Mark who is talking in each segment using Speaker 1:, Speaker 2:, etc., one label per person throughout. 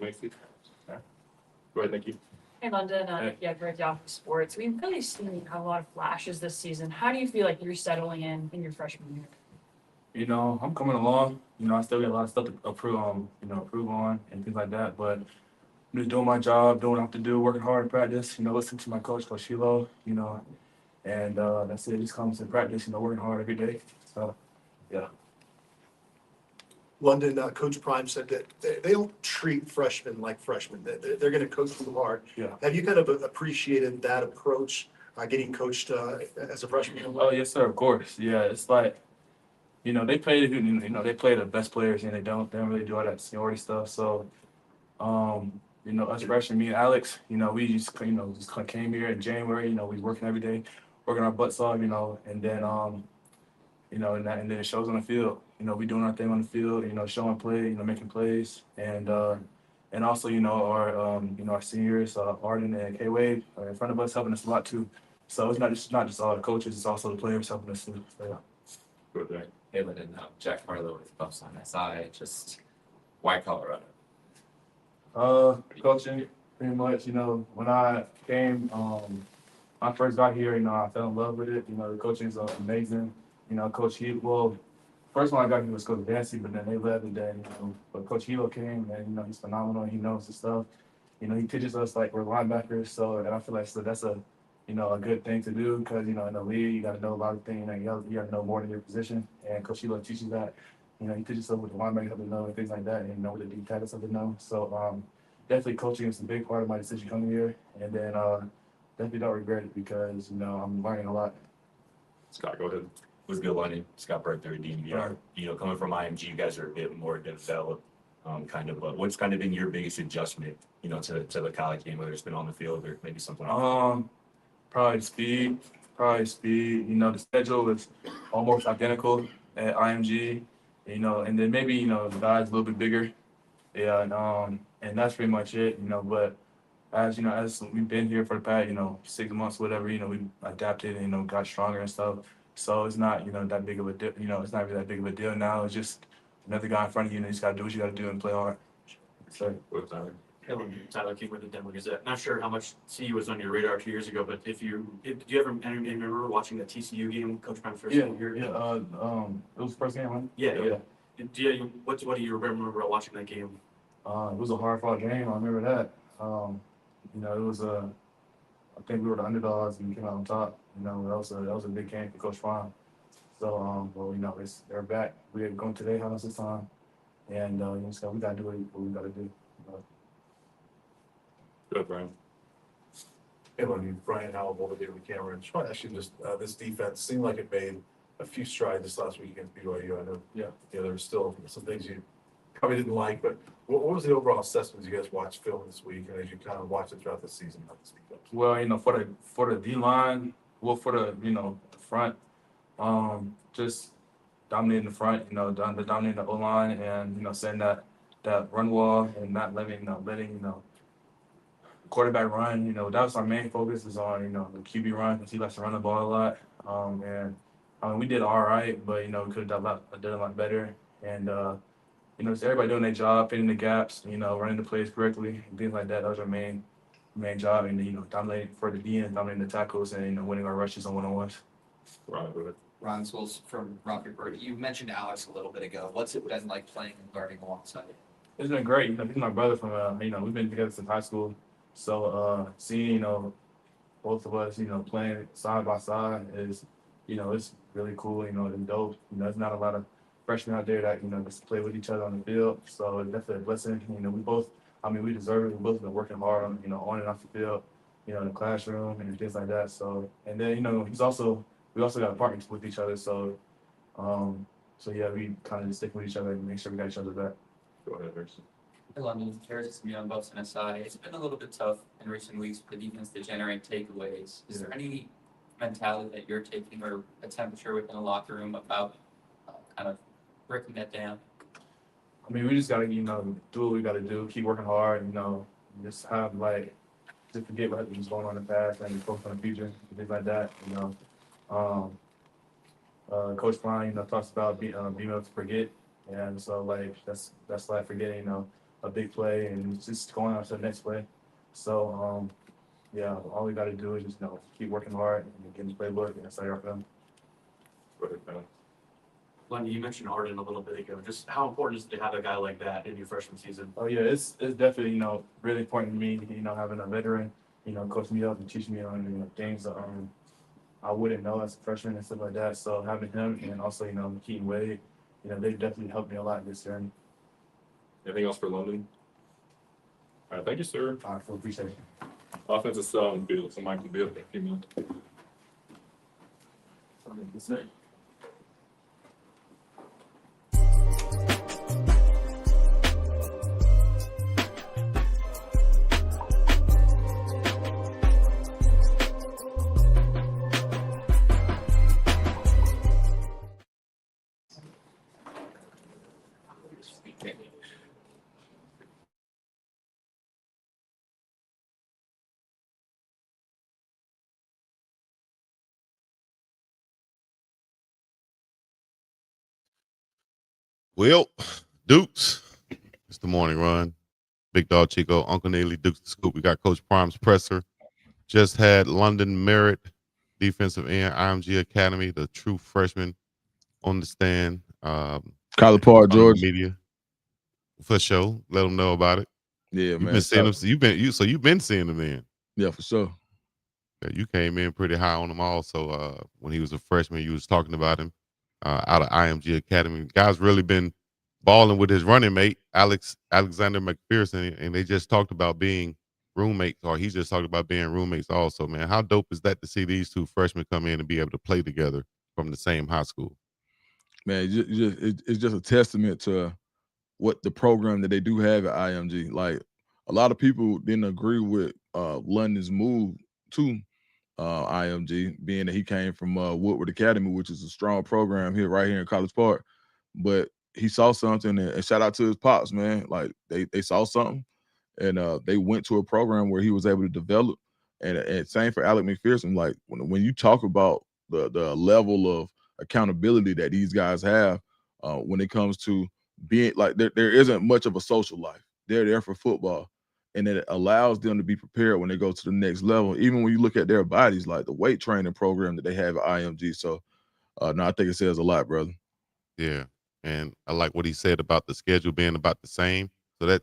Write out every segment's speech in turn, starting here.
Speaker 1: makes it. Yeah. Go ahead, thank you.
Speaker 2: Hey, London. Yeah, Greg Yahoo Sports. We've really seen a lot of flashes this season. How do you feel like you're settling in your freshman year?
Speaker 3: I'm coming along. I still got a lot of stuff to improve on and things like that. But I'm just doing my job, doing what I have to do, working hard in practice. Listening to my coach Hilo. And that's it. Just comes to practice. Working hard every day. So, yeah.
Speaker 4: London, Coach Prime said that they don't treat freshmen like freshmen. They're going to coach them hard.
Speaker 3: Yeah.
Speaker 4: Have you kind of appreciated that approach, getting coached as a freshman?
Speaker 3: Oh yes, sir. Of course. Yeah. It's like, they play they play the best players, and they don't really do all that seniority stuff. So, us freshmen, me and Alex, we just came here in January. We working every day, working our butts off. And then and then it shows on the field. We doing our thing on the field. Showing play. Making plays, and also our seniors, Arden and K Wade, are in front of us, helping us a lot too. So it's not just all the coaches, it's also the players helping us too. So, yeah.
Speaker 1: Go there.
Speaker 5: Hey, Lyndon, Jack Harlow with Buffs on SI. Just why Colorado?
Speaker 3: Coaching, pretty much. When I came, when I first got here, I fell in love with it. The coaching is amazing. Coach Hilo, first one I got here was Coach Dancy, but then they left, and then, but Coach Hilo came, and, he's phenomenal. He knows his stuff. He teaches us like we're linebackers, so, and I feel like that's a good thing to do because, in the league, you got to know a lot of things. You got to know more than your position, and Coach Hilo teaches that. He teaches us what the linebackers have to know and things like that, and what the deep tackles have to know. So, definitely coaching is a big part of my decision coming here, and then definitely don't regret it because, I'm learning a lot.
Speaker 1: Scott, go ahead.
Speaker 6: Was good learning. Scott Burke, their DNVR. Coming from IMG, you guys are a bit more developed, but what's kind of been your biggest adjustment, to the college game, whether it's been on the field or maybe something else?
Speaker 3: Probably speed. The schedule is almost identical at IMG, and then maybe, the guys a little bit bigger. Yeah, and that's pretty much it, but as we've been here for the past, 6 months, whatever, we adapted and, got stronger and stuff. So it's not, that big of a deal, it's not really that big of a deal now. It's just another guy in front of you, and you just got to do what you got to do and play hard. So,
Speaker 7: Tyler King with the Denver Gazette. Not sure how much CU was on your radar 2 years ago, but do you ever remember watching the TCU game, Coach Prime first game here?
Speaker 3: Yeah, it was the first game, right?
Speaker 7: Yeah. What do you remember watching that game?
Speaker 3: It was a hard-fought game. I remember that. It was I think we were the underdogs and we came out on top. That was a big game for Coach Prime. So, they're back. We're going to their house this time, and so we gotta do what we gotta do.
Speaker 1: Good, Brian.
Speaker 8: Hey, Brian Howell over there with Cameron. Just want to ask you this defense seemed like it made a few strides this last week against BYU. I know, there were still some things you probably didn't like, but what was the overall assessment as you guys watched film this week and as you kind of watched it throughout the season of this defense?
Speaker 3: Well, for the D line, for the the front, just dominating the front, dominating the O line, and setting that run wall and not letting quarterback run. That was our main focus is on the QB run because he likes to run the ball a lot. We did all right, but we could have done a lot better. And just everybody doing their job, filling the gaps, running the plays correctly, and things like that. That was our main job, and dominating for the DN, dominating the tackles, and winning our rushes on one-on-ones.
Speaker 5: Ron Schools from Rocket Bird. You mentioned Alex a little bit ago. What's it been like playing and learning alongside him?
Speaker 3: It's been great. He's my brother from we've been together since high school. So seeing both of us playing side by side is it's really cool. And dope. There's not a lot of freshmen out there that just play with each other on the field. So it's definitely a blessing. We deserve it. We both been working hard on on and off the field, in the classroom and things like that. So and then we also got partners with each other. So yeah, we kind of just stick with each other and make sure we got each other back.
Speaker 1: Go ahead, Harrison.
Speaker 5: Hey, London, Harrison on Buffs and SI. It's been a little bit tough in recent weeks for the defense to generate takeaways. Is there any mentality that you're taking or a temperature within the locker room about kind of breaking that down?
Speaker 3: We just gotta do what we gotta do, keep working hard, just have just forget what was going on in the past and focus on the future and things like that. Coach Prime talks about being able to forget, and so that's like forgetting a big play and it's just going on to the next play. So, yeah, all we got to do is just, keep working hard and get in the playbook and stay our film.
Speaker 1: Go ahead, man.
Speaker 7: Lenny, you mentioned Arden a little bit ago. Just how important is it to have a guy like that in your freshman season?
Speaker 3: Oh yeah, it's definitely, really important to me, having a veteran, coach me up and teach me on, things I wouldn't know as a freshman and stuff like that. So having him and also, Keaton Wade, they definitely helped me a lot this journey.
Speaker 1: Anything else for London? All right, thank you, sir.
Speaker 3: I appreciate it.
Speaker 1: Offensive field, so Michael Bill, a few minutes.
Speaker 9: Well, Dukes, it's the morning run. Big Dog Chico, Uncle Neely, Dukes the Scoop. We got Coach Prime's presser. Just had London Merritt, defensive end, IMG Academy, the true freshman on the stand.
Speaker 10: College Park, Georgia.
Speaker 9: Media. For sure. Let them know about it.
Speaker 10: Yeah,
Speaker 9: You've
Speaker 10: man.
Speaker 9: been seeing them. You've been seeing them then.
Speaker 10: Yeah, for sure.
Speaker 9: Yeah, you came in pretty high on him also. When he was a freshman, you was talking about him out of IMG Academy. Guy's really been balling with his running mate, Alexander McPherson, and they just talked about being roommates, or he just talked about being roommates also, man. How dope is that to see these two freshmen come in and be able to play together from the same high school?
Speaker 10: Man, it's just a testament to what the program that they do have at IMG. Like, a lot of people didn't agree with London's move to IMG, being that he came from Woodward Academy, which is a strong program right here in College Park. But he saw something, and shout out to his pops, man. Like, they saw something, and they went to a program where he was able to develop. And same for Alec McPherson. Like, when you talk about the level of accountability that these guys have when it comes to being, like, there isn't much of a social life. They're there for football, and it allows them to be prepared when they go to the next level. Even when you look at their bodies, like the weight training program that they have at IMG. So, no, I think it says a lot, brother.
Speaker 9: Yeah, and I like what he said about the schedule being about the same. So that,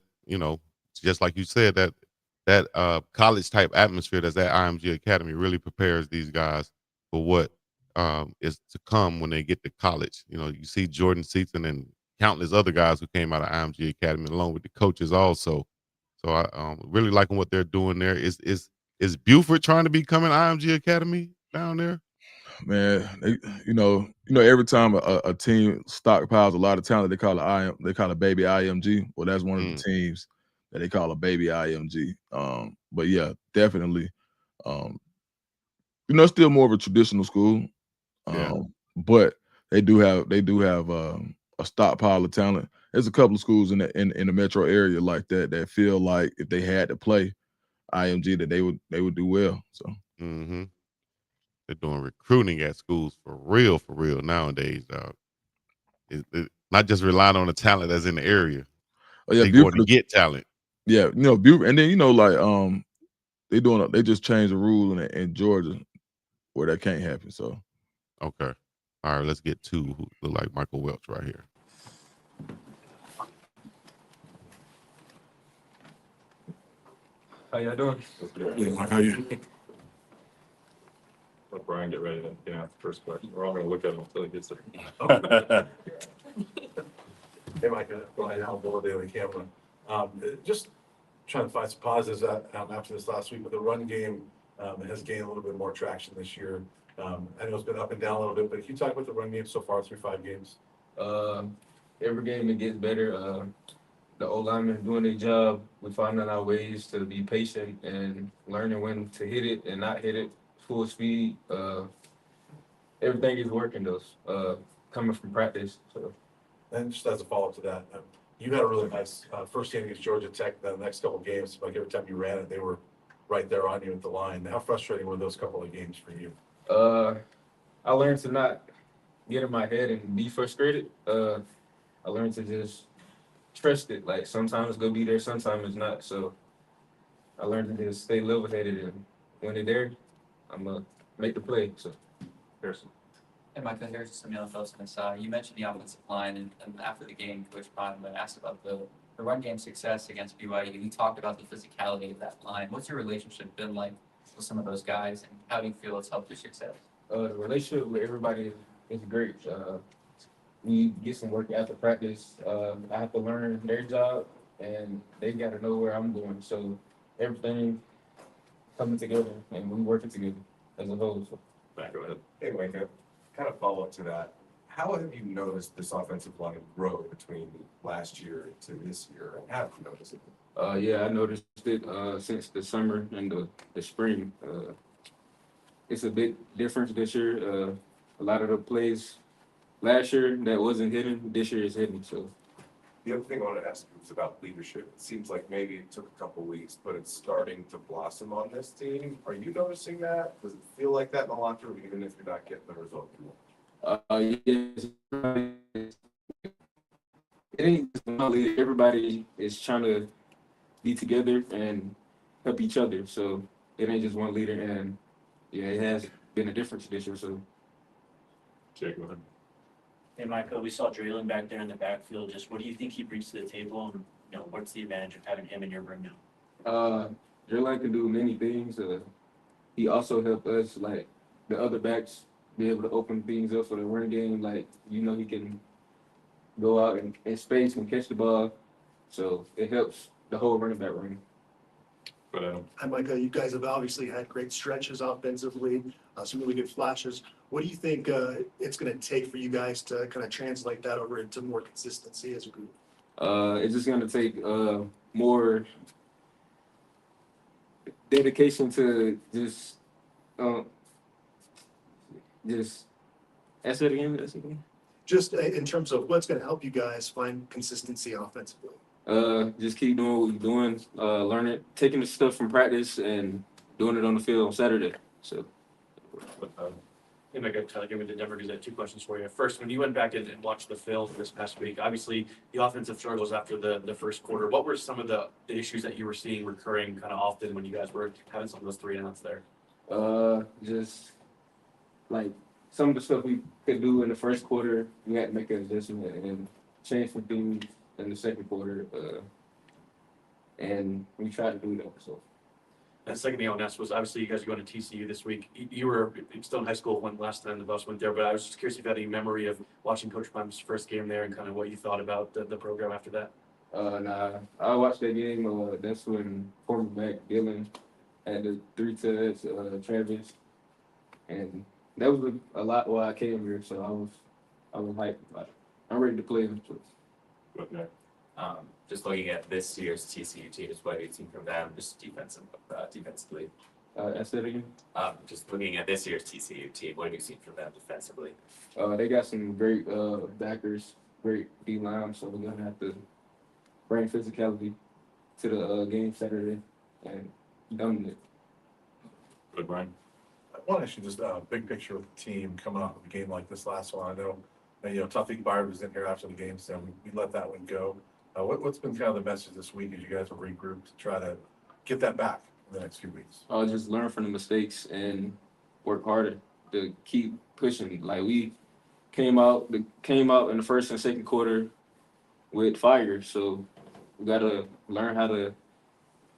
Speaker 9: just like you said, that college type atmosphere that's at IMG Academy really prepares these guys for what is to come when they get to college. You see Jordan Seaton and countless other guys who came out of IMG Academy along with the coaches also. So I really liking what they're doing there. Is Buford trying to become an IMG Academy down there?
Speaker 10: Man, every time a team stockpiles a lot of talent, they call it baby IMG. Well, that's one of the teams that they call a baby IMG. But yeah, definitely. Still more of a traditional school. But they do have a stockpile of talent. There's a couple of schools in the metro area like that feel like if they had to play IMG that they would do well. So
Speaker 9: they're doing recruiting at schools for real nowadays, dog. It not just relying on the talent that's in the area.
Speaker 10: Oh yeah,
Speaker 9: they going to get talent.
Speaker 10: Yeah, Buford, and then they just changed the rule in Georgia where that can't happen. So
Speaker 9: okay, all right, let's get to who look like Micah Welch right here.
Speaker 11: How y'all doing?
Speaker 1: Yeah, Mike, how you? Let Brian get ready to get out the first question. We're all going to look at him until he gets there.
Speaker 8: Hey, Micah, Brian Howell, Daily Camera. Just trying to find some positives after this last week, but the run game has gained a little bit more traction this year. I know it's been up and down a little bit, but can you talk about the run game so far through 5 games?
Speaker 11: Every game it gets better. The O-linemen doing their job. We're finding our ways to be patient and learning when to hit it and not hit it full speed. Everything is working though, coming from practice. So.
Speaker 8: And just as a follow-up to that, you had a really nice first game against Georgia Tech. The next couple of games, like every time you ran it, they were right there on you at the line. How frustrating were those couple of games for you?
Speaker 11: I learned to not get in my head and be frustrated. I learned to just trust it. Like sometimes it's gonna be there, sometimes it's not. So I learned to just stay level-headed, and when they're there, I'm gonna make the play. So
Speaker 1: Harrison.
Speaker 5: And Micah, here's some young folks on the side. You mentioned the offensive line, and after the game, Coach Prime asked about the run game success against BYU. He talked about the physicality of that line. What's your relationship been like with some of those guys, and how do you feel it's helped your success?
Speaker 11: the relationship with everybody is great. We get some work after practice. I have to learn their job, and they got to know where I'm going. So everything coming together, and we working together as a whole. So.
Speaker 1: Back, go ahead.
Speaker 12: Hey, Micah, kind of follow up to that. How have you noticed this offensive line grow between last year to this year? And have you noticed it?
Speaker 11: Yeah, I noticed it since the summer and the spring. It's a big difference this year. A lot of the plays last year that wasn't hidden, this year is hidden. So
Speaker 12: The other thing I wanted to ask you was about leadership. It seems like maybe it took a couple weeks, but it's starting to blossom on this team. Are you noticing that? Does it feel like that in the locker room, even if you're not getting the result you want?
Speaker 11: yes, it ain't just one leader. Everybody is trying to be together and help each other. So it ain't just one leader. And yeah, it has been a difference this year. So
Speaker 1: Jake, go ahead.
Speaker 7: Hey, Michael, we saw Draylen back there in the backfield. Just what do you think he brings to the table? And, what's the advantage of having him in your room now?
Speaker 11: Jerline can do many things. He also helped us, like the other backs, be able to open things up for the run game. Like, he can go out in space and catch the ball. So it helps the whole running back room.
Speaker 1: But
Speaker 4: Hi, Micah. You guys have obviously had great stretches offensively, some really good flashes. What do you think it's going to take for you guys to kind of translate that over into more consistency as a group?
Speaker 11: It's just going to take more dedication to just ask that again.
Speaker 4: Just in terms of what's going to help you guys find consistency offensively.
Speaker 11: Just keep doing what you're doing, learn it, taking the stuff from practice and doing it on the field on Saturday. So.
Speaker 7: Hey, Micah, Tyler, give me the Denver Gazette. 2 questions for you. First, when you went back and watched the film this past week, obviously the offensive struggles after the first quarter. What were some of the issues that you were seeing recurring kind of often when you guys were having some of those 3 and outs there?
Speaker 11: Just like some of the stuff we could do in the first quarter, we had to make an adjustment and change some things in the second quarter. And we tried to do that. So.
Speaker 7: And the second thing I want to ask was, obviously, you guys are going to TCU this week. You were still in high school when last time the bus went there, but I was just curious if you had any memory of watching Coach Prime's first game there and kind of what you thought about the program after that.
Speaker 11: Nah, I watched that game. That's when former back Dylan had the 3 touchdowns, Travis, and that was a lot why I came here. So I was hyped about it. I'm ready to play.
Speaker 1: Okay.
Speaker 6: Just looking at this year's TCU team, what have you seen from them, just defensively?
Speaker 11: Ask that again.
Speaker 6: Just looking at this year's TCU team, what have you seen from them defensively?
Speaker 11: They got some great backers, great D line, so we're gonna have to bring physicality to the game Saturday and dominate.
Speaker 1: Good, Brian.
Speaker 8: I want to actually just big picture with the team coming off of a game like this last one. I know, Tuffy Byard was in here after the game, so we let that one go. What's been kind of the message this week as you guys have regrouped to try to get that back in the next few weeks?
Speaker 11: Just learn from the mistakes and work harder to keep pushing. Like we came out in the first and second quarter with fire, so we gotta learn how to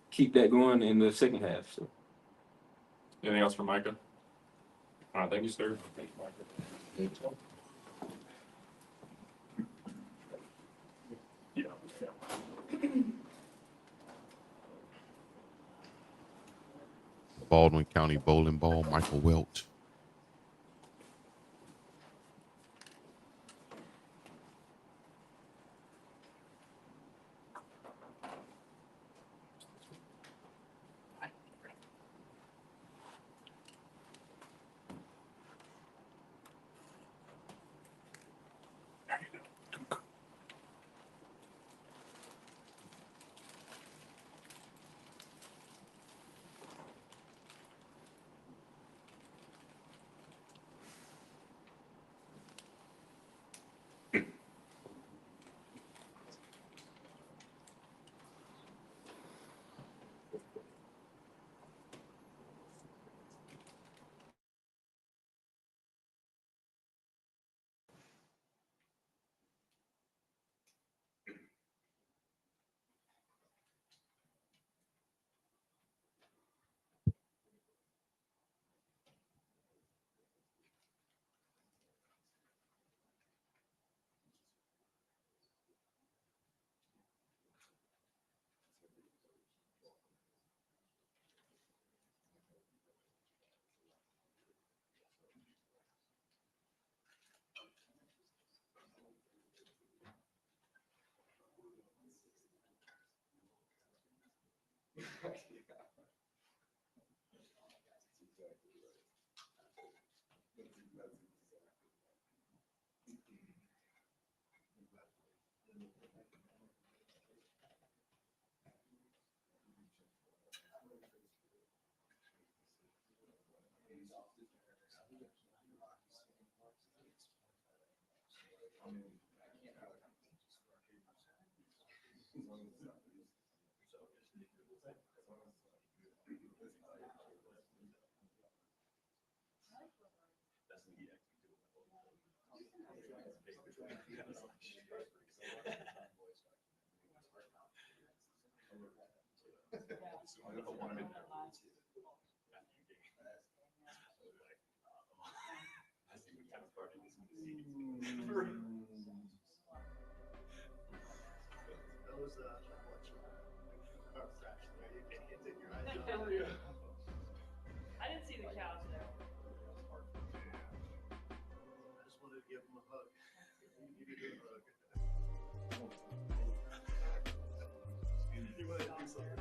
Speaker 11: keep that going in the second half. So.
Speaker 1: Anything else for Micah? All right, thank you, sir. Thank you, Micah. Yeah.
Speaker 9: Baldwin County bowling ball, Michael Welch.
Speaker 2: I didn't see the cows there.
Speaker 4: I just wanted to give him a hug. Give you a hug. You wanted to do something else.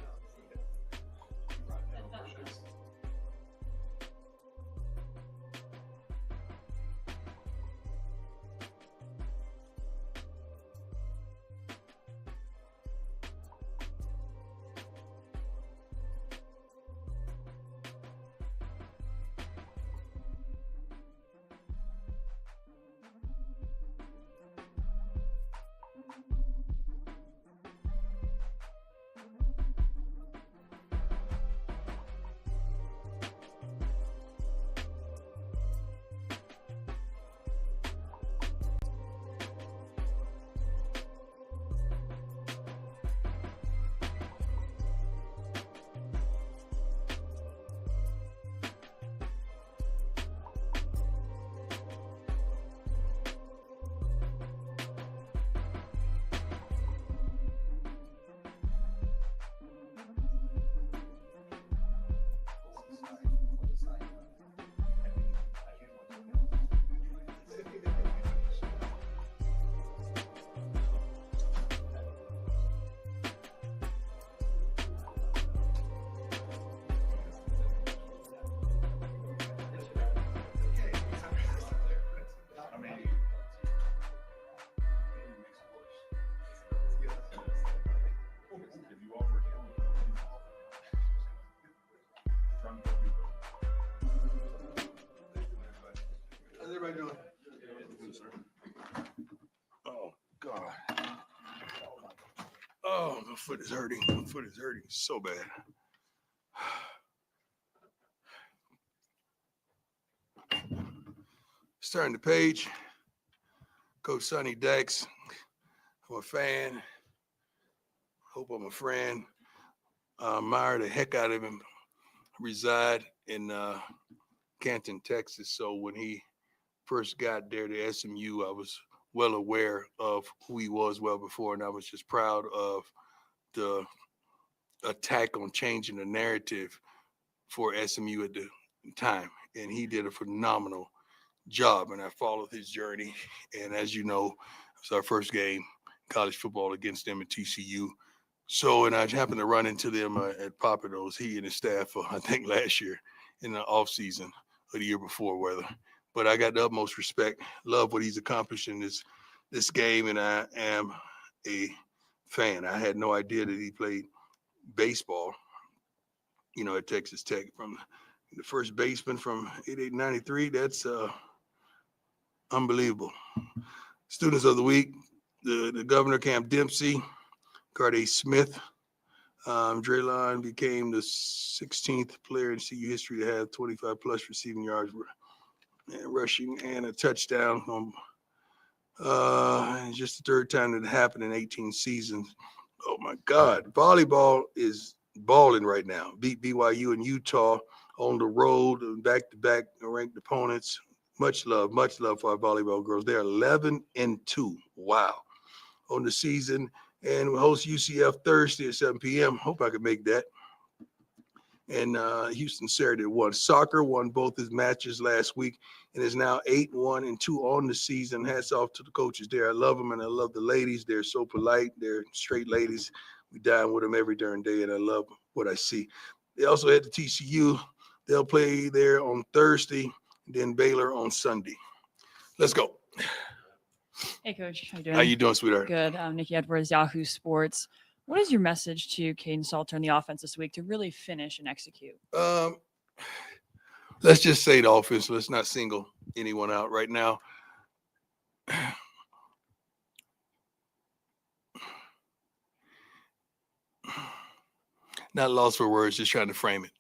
Speaker 4: How's everybody doing?
Speaker 13: Oh, God. Oh, my foot is hurting. My foot is hurting so bad. Starting the page. Coach Sonny Dex. I'm a fan. Hope I'm a friend. I admire the heck out of him. I reside in Canton, Texas. So when he first got there to SMU, I was well aware of who he was well before, and I was just proud of the attack on changing the narrative for SMU at the time. And he did a phenomenal job, and I followed his journey. And as you know, it was our first game, college football, against them at TCU. So, and I happened to run into them at Papados, he and his staff, I think last year in the off season or the year before, whether. But I got the utmost respect, love what he's accomplished in this game, and I am a fan. I had no idea that he played baseball, at Texas Tech. From the first baseman from 88-93, that's unbelievable. Students of the week, the governor, Camp Dempsey, Carday Smith. Draylon became the 16th player in CU history to have 25-plus receiving yards, rushing, and a touchdown. Just the third time that it happened in 18 seasons. Oh, my God. Volleyball is balling right now. Beat BYU and Utah on the road, back-to-back ranked opponents. Much love for our volleyball girls. They're 11-2. Wow. On the season. And we'll host UCF Thursday at 7 p.m. Hope I can make that. And Houston Saturday won. Soccer won both his matches last week and is now 8-1-2 on the season. Hats off to the coaches there. I love them, and I love the ladies. They're so polite. They're straight ladies. We dine with them every darn day, and I love what I see. They also head to TCU. They'll play there on Thursday, then Baylor on Sunday. Let's go.
Speaker 2: Hey, Coach. How you doing?
Speaker 13: How you doing, sweetheart?
Speaker 2: Good. I'm Nikki Edwards, Yahoo Sports. What is your message to Caden Salter and the offense this week to really finish and execute?
Speaker 13: Let's just say the offense. Let's not single anyone out right now. Not lost for words, just trying to frame it.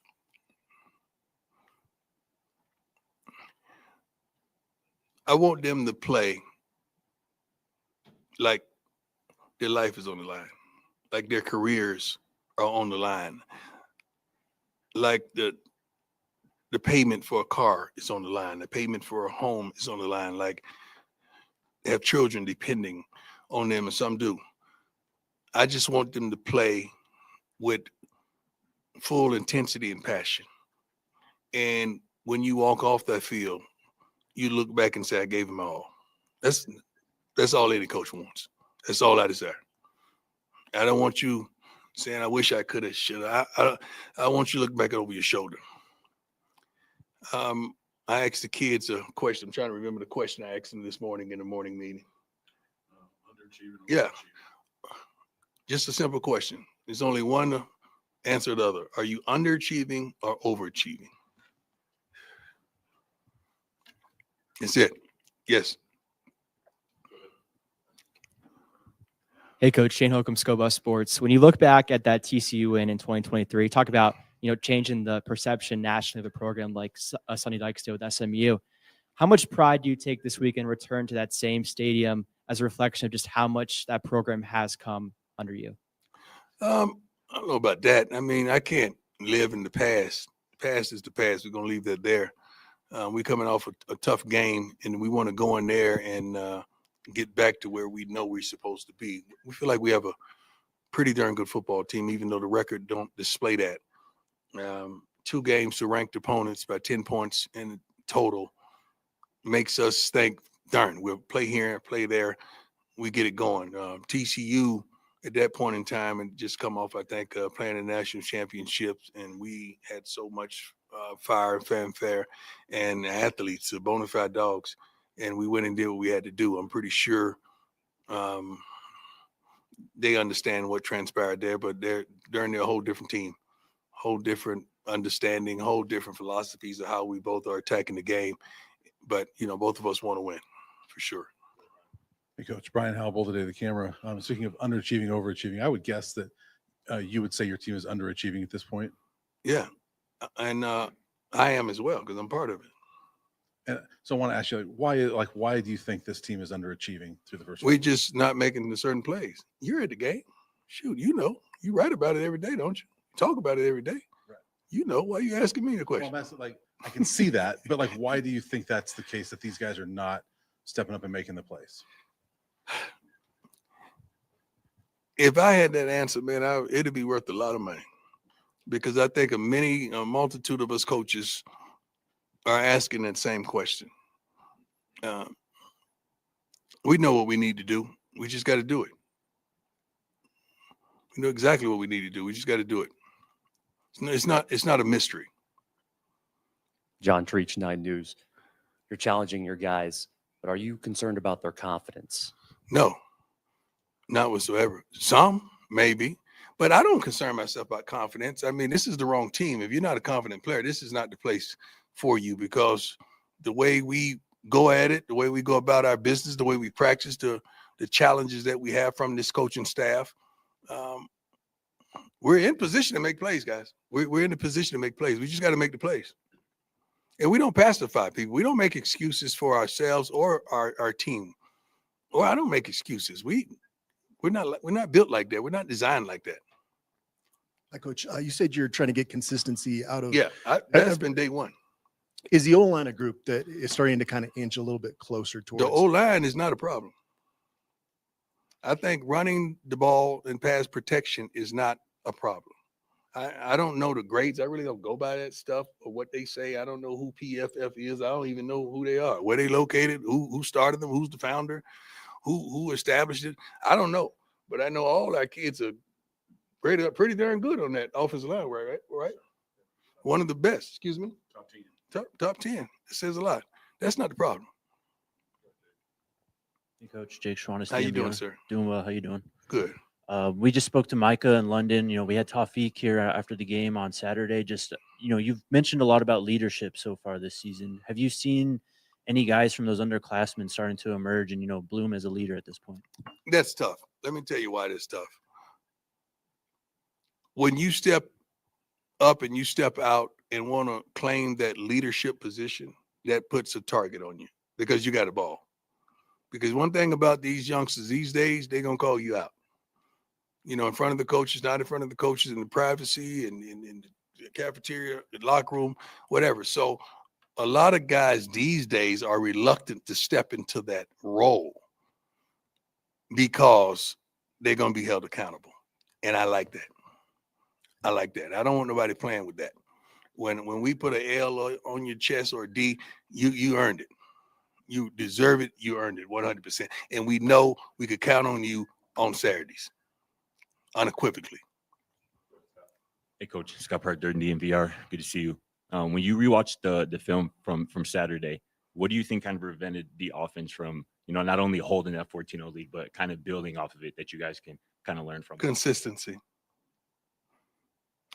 Speaker 13: I want them to play like their life is on the line, like their careers are on the line, like the payment for a car is on the line, the payment for a home is on the line, like they have children depending on them, and some do. I just want them to play with full intensity and passion. And when you walk off that field, you look back and say, I gave them all. That's all any coach wants. That's all I desire. I don't want you saying, I wish I could have, should have. I want you to look back over your shoulder. I asked the kids a question. I'm trying to remember the question I asked them this morning in the morning meeting. Yeah. Just a simple question. There's only one answer to the other. Are you underachieving or overachieving? That's it. Yes.
Speaker 14: Hey, Coach, Shane Holcomb, Scoba Sports. When you look back at that TCU win in 2023, talk about changing the perception nationally of a program like Sonny Dykes did with SMU. How much pride do you take this week in return to that same stadium as a reflection of just how much that program has come under you?
Speaker 13: I don't know about that. I mean, I can't live in the past. The past is the past. We're going to leave that there. We're coming off a tough game, and we want to go in there and get back to where we know we're supposed to be. We feel like we have a pretty darn good football team, even though the record don't display that. 2 games to ranked opponents by 10 points in total makes us think, darn, we'll play here and play there. We get it going. TCU at that point in time and just come off, I think, playing the national championships, and we had so much fire and fanfare and athletes, bona fide dogs, and we went and did what we had to do. I'm pretty sure they understand what transpired there, but they're a whole different team, whole different understanding, whole different philosophies of how we both are attacking the game. But, both of us want to win for sure.
Speaker 8: Hey, Coach, Brian Howell today, the camera. Speaking of underachieving, overachieving, I would guess that you would say your team is underachieving at this point.
Speaker 13: Yeah, and I am as well because I'm part of it.
Speaker 8: And so I want to ask you, why do you think this team is underachieving through the first?
Speaker 13: We're just not making the certain plays. You're at the game. Shoot, you write about it every day, don't you? Talk about it every day. Right. Why are you asking me the question?
Speaker 8: Well, I can see that, but why do you think that's the case, that these guys are not stepping up and making the plays?
Speaker 13: If I had that answer, man, it'd be worth a lot of money, because I think a multitude of us coaches are asking that same question. We know what we need to do. We just got to do it. We know exactly what we need to do. We just got to do it. It's not a mystery.
Speaker 15: John Treach, 9 News. You're challenging your guys, but are you concerned about their confidence?
Speaker 13: No, not whatsoever. Some, maybe, but I don't concern myself about confidence. I mean, this is the wrong team. If you're not a confident player, this is not the place for you, because the way we go at it, the way we go about our business, the way we practice, the challenges that we have from this coaching staff, we're in position to make plays, guys. We're in a position to make plays. We just got to make the plays. And we don't pacify people. We don't make excuses for ourselves or our team. Or I don't make excuses. We're not built like that. We're not designed like that.
Speaker 4: Coach, you said you're trying to get consistency out of.
Speaker 13: Yeah, that's been day one.
Speaker 4: Is the O-line a group that is starting to kind of inch a little bit closer towards?
Speaker 13: The O-line is not a problem. I think running the ball and pass protection is not a problem. I don't know the grades. I really don't go by that stuff or what they say. I don't know who PFF is. I don't even know who they are, where they located, who started them, who's the founder, who established it. I don't know, but I know all our kids are rated up pretty darn good on that offensive line, right? One of the best, excuse me. Top 10. It says a lot. That's not the problem.
Speaker 16: Hey, Coach Jake Schwannis.
Speaker 13: How you doing, sir?
Speaker 16: Doing well. How you doing?
Speaker 13: Good.
Speaker 16: We just spoke to Micah in London. We had Tawfiq here after the game on Saturday. Just, you've mentioned a lot about leadership so far this season. Have you seen any guys from those underclassmen starting to emerge and, bloom as a leader at this point?
Speaker 13: That's tough. Let me tell you why that's tough. When you step up and you step out and want to claim that leadership position, that puts a target on you because you got a ball. Because one thing about these youngsters these days, they're going to call you out. In front of the coaches, not in front of the coaches, in the privacy and in the cafeteria, the locker room, whatever. So a lot of guys these days are reluctant to step into that role because they're going to be held accountable. And I like that. I don't want nobody playing with that. When we put an L on your chest or a D, you earned it. You deserve it. You earned it 100%. And we know we could count on you on Saturdays, unequivocally.
Speaker 6: Hey, Coach. Scott Park, Dirt and DMVR. Good to see you. When you rewatched the film from Saturday, what do you think kind of prevented the offense from, not only holding that 14-0 lead, but kind of building off of it that you guys can kind of learn from?
Speaker 13: Consistency.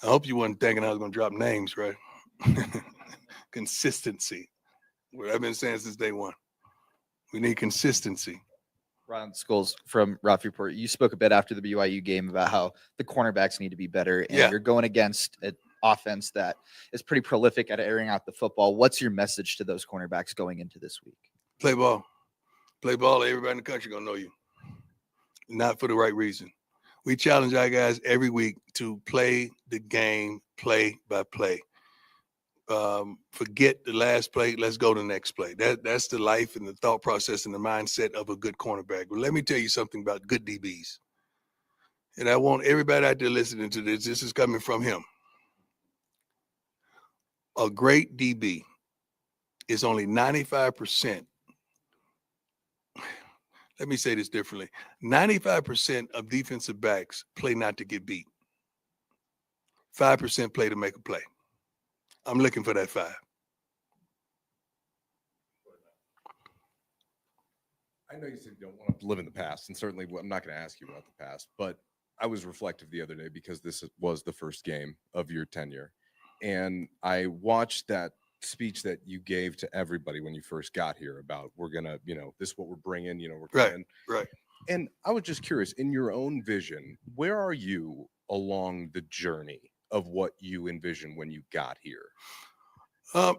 Speaker 13: I hope you weren't thinking I was going to drop names, right? Consistency. What I've been saying since day one. We need consistency.
Speaker 17: Ron Scholes from Rough Report. You spoke a bit after the BYU game about how the cornerbacks need to be better, and you're going against an offense that is pretty prolific at airing out the football. What's your message to those cornerbacks going into this week?
Speaker 13: Play ball. Play ball. Everybody in the country going to know you. Not for the right reason. We challenge our guys every week to play the game, play by play. Forget the last play. Let's go to the next play. That's the life and the thought process and the mindset of a good cornerback. But let me tell you something about good DBs. And I want everybody out there listening to this. This is coming from him. A great DB is only 95%. Let me say this differently. 95% of defensive backs play not to get beat. 5% play to make a play. I'm looking for that 5.
Speaker 18: I know you said you don't want to live in the past, and certainly I'm not going to ask you about the past, but I was reflective the other day because this was the first game of your tenure. And I watched that speech that you gave to everybody when you first got here about we're going to, this is what we're bringing, we're coming.
Speaker 13: Right.
Speaker 18: And I was just curious, in your own vision, where are you along the journey of what you envisioned when you got here?
Speaker 13: I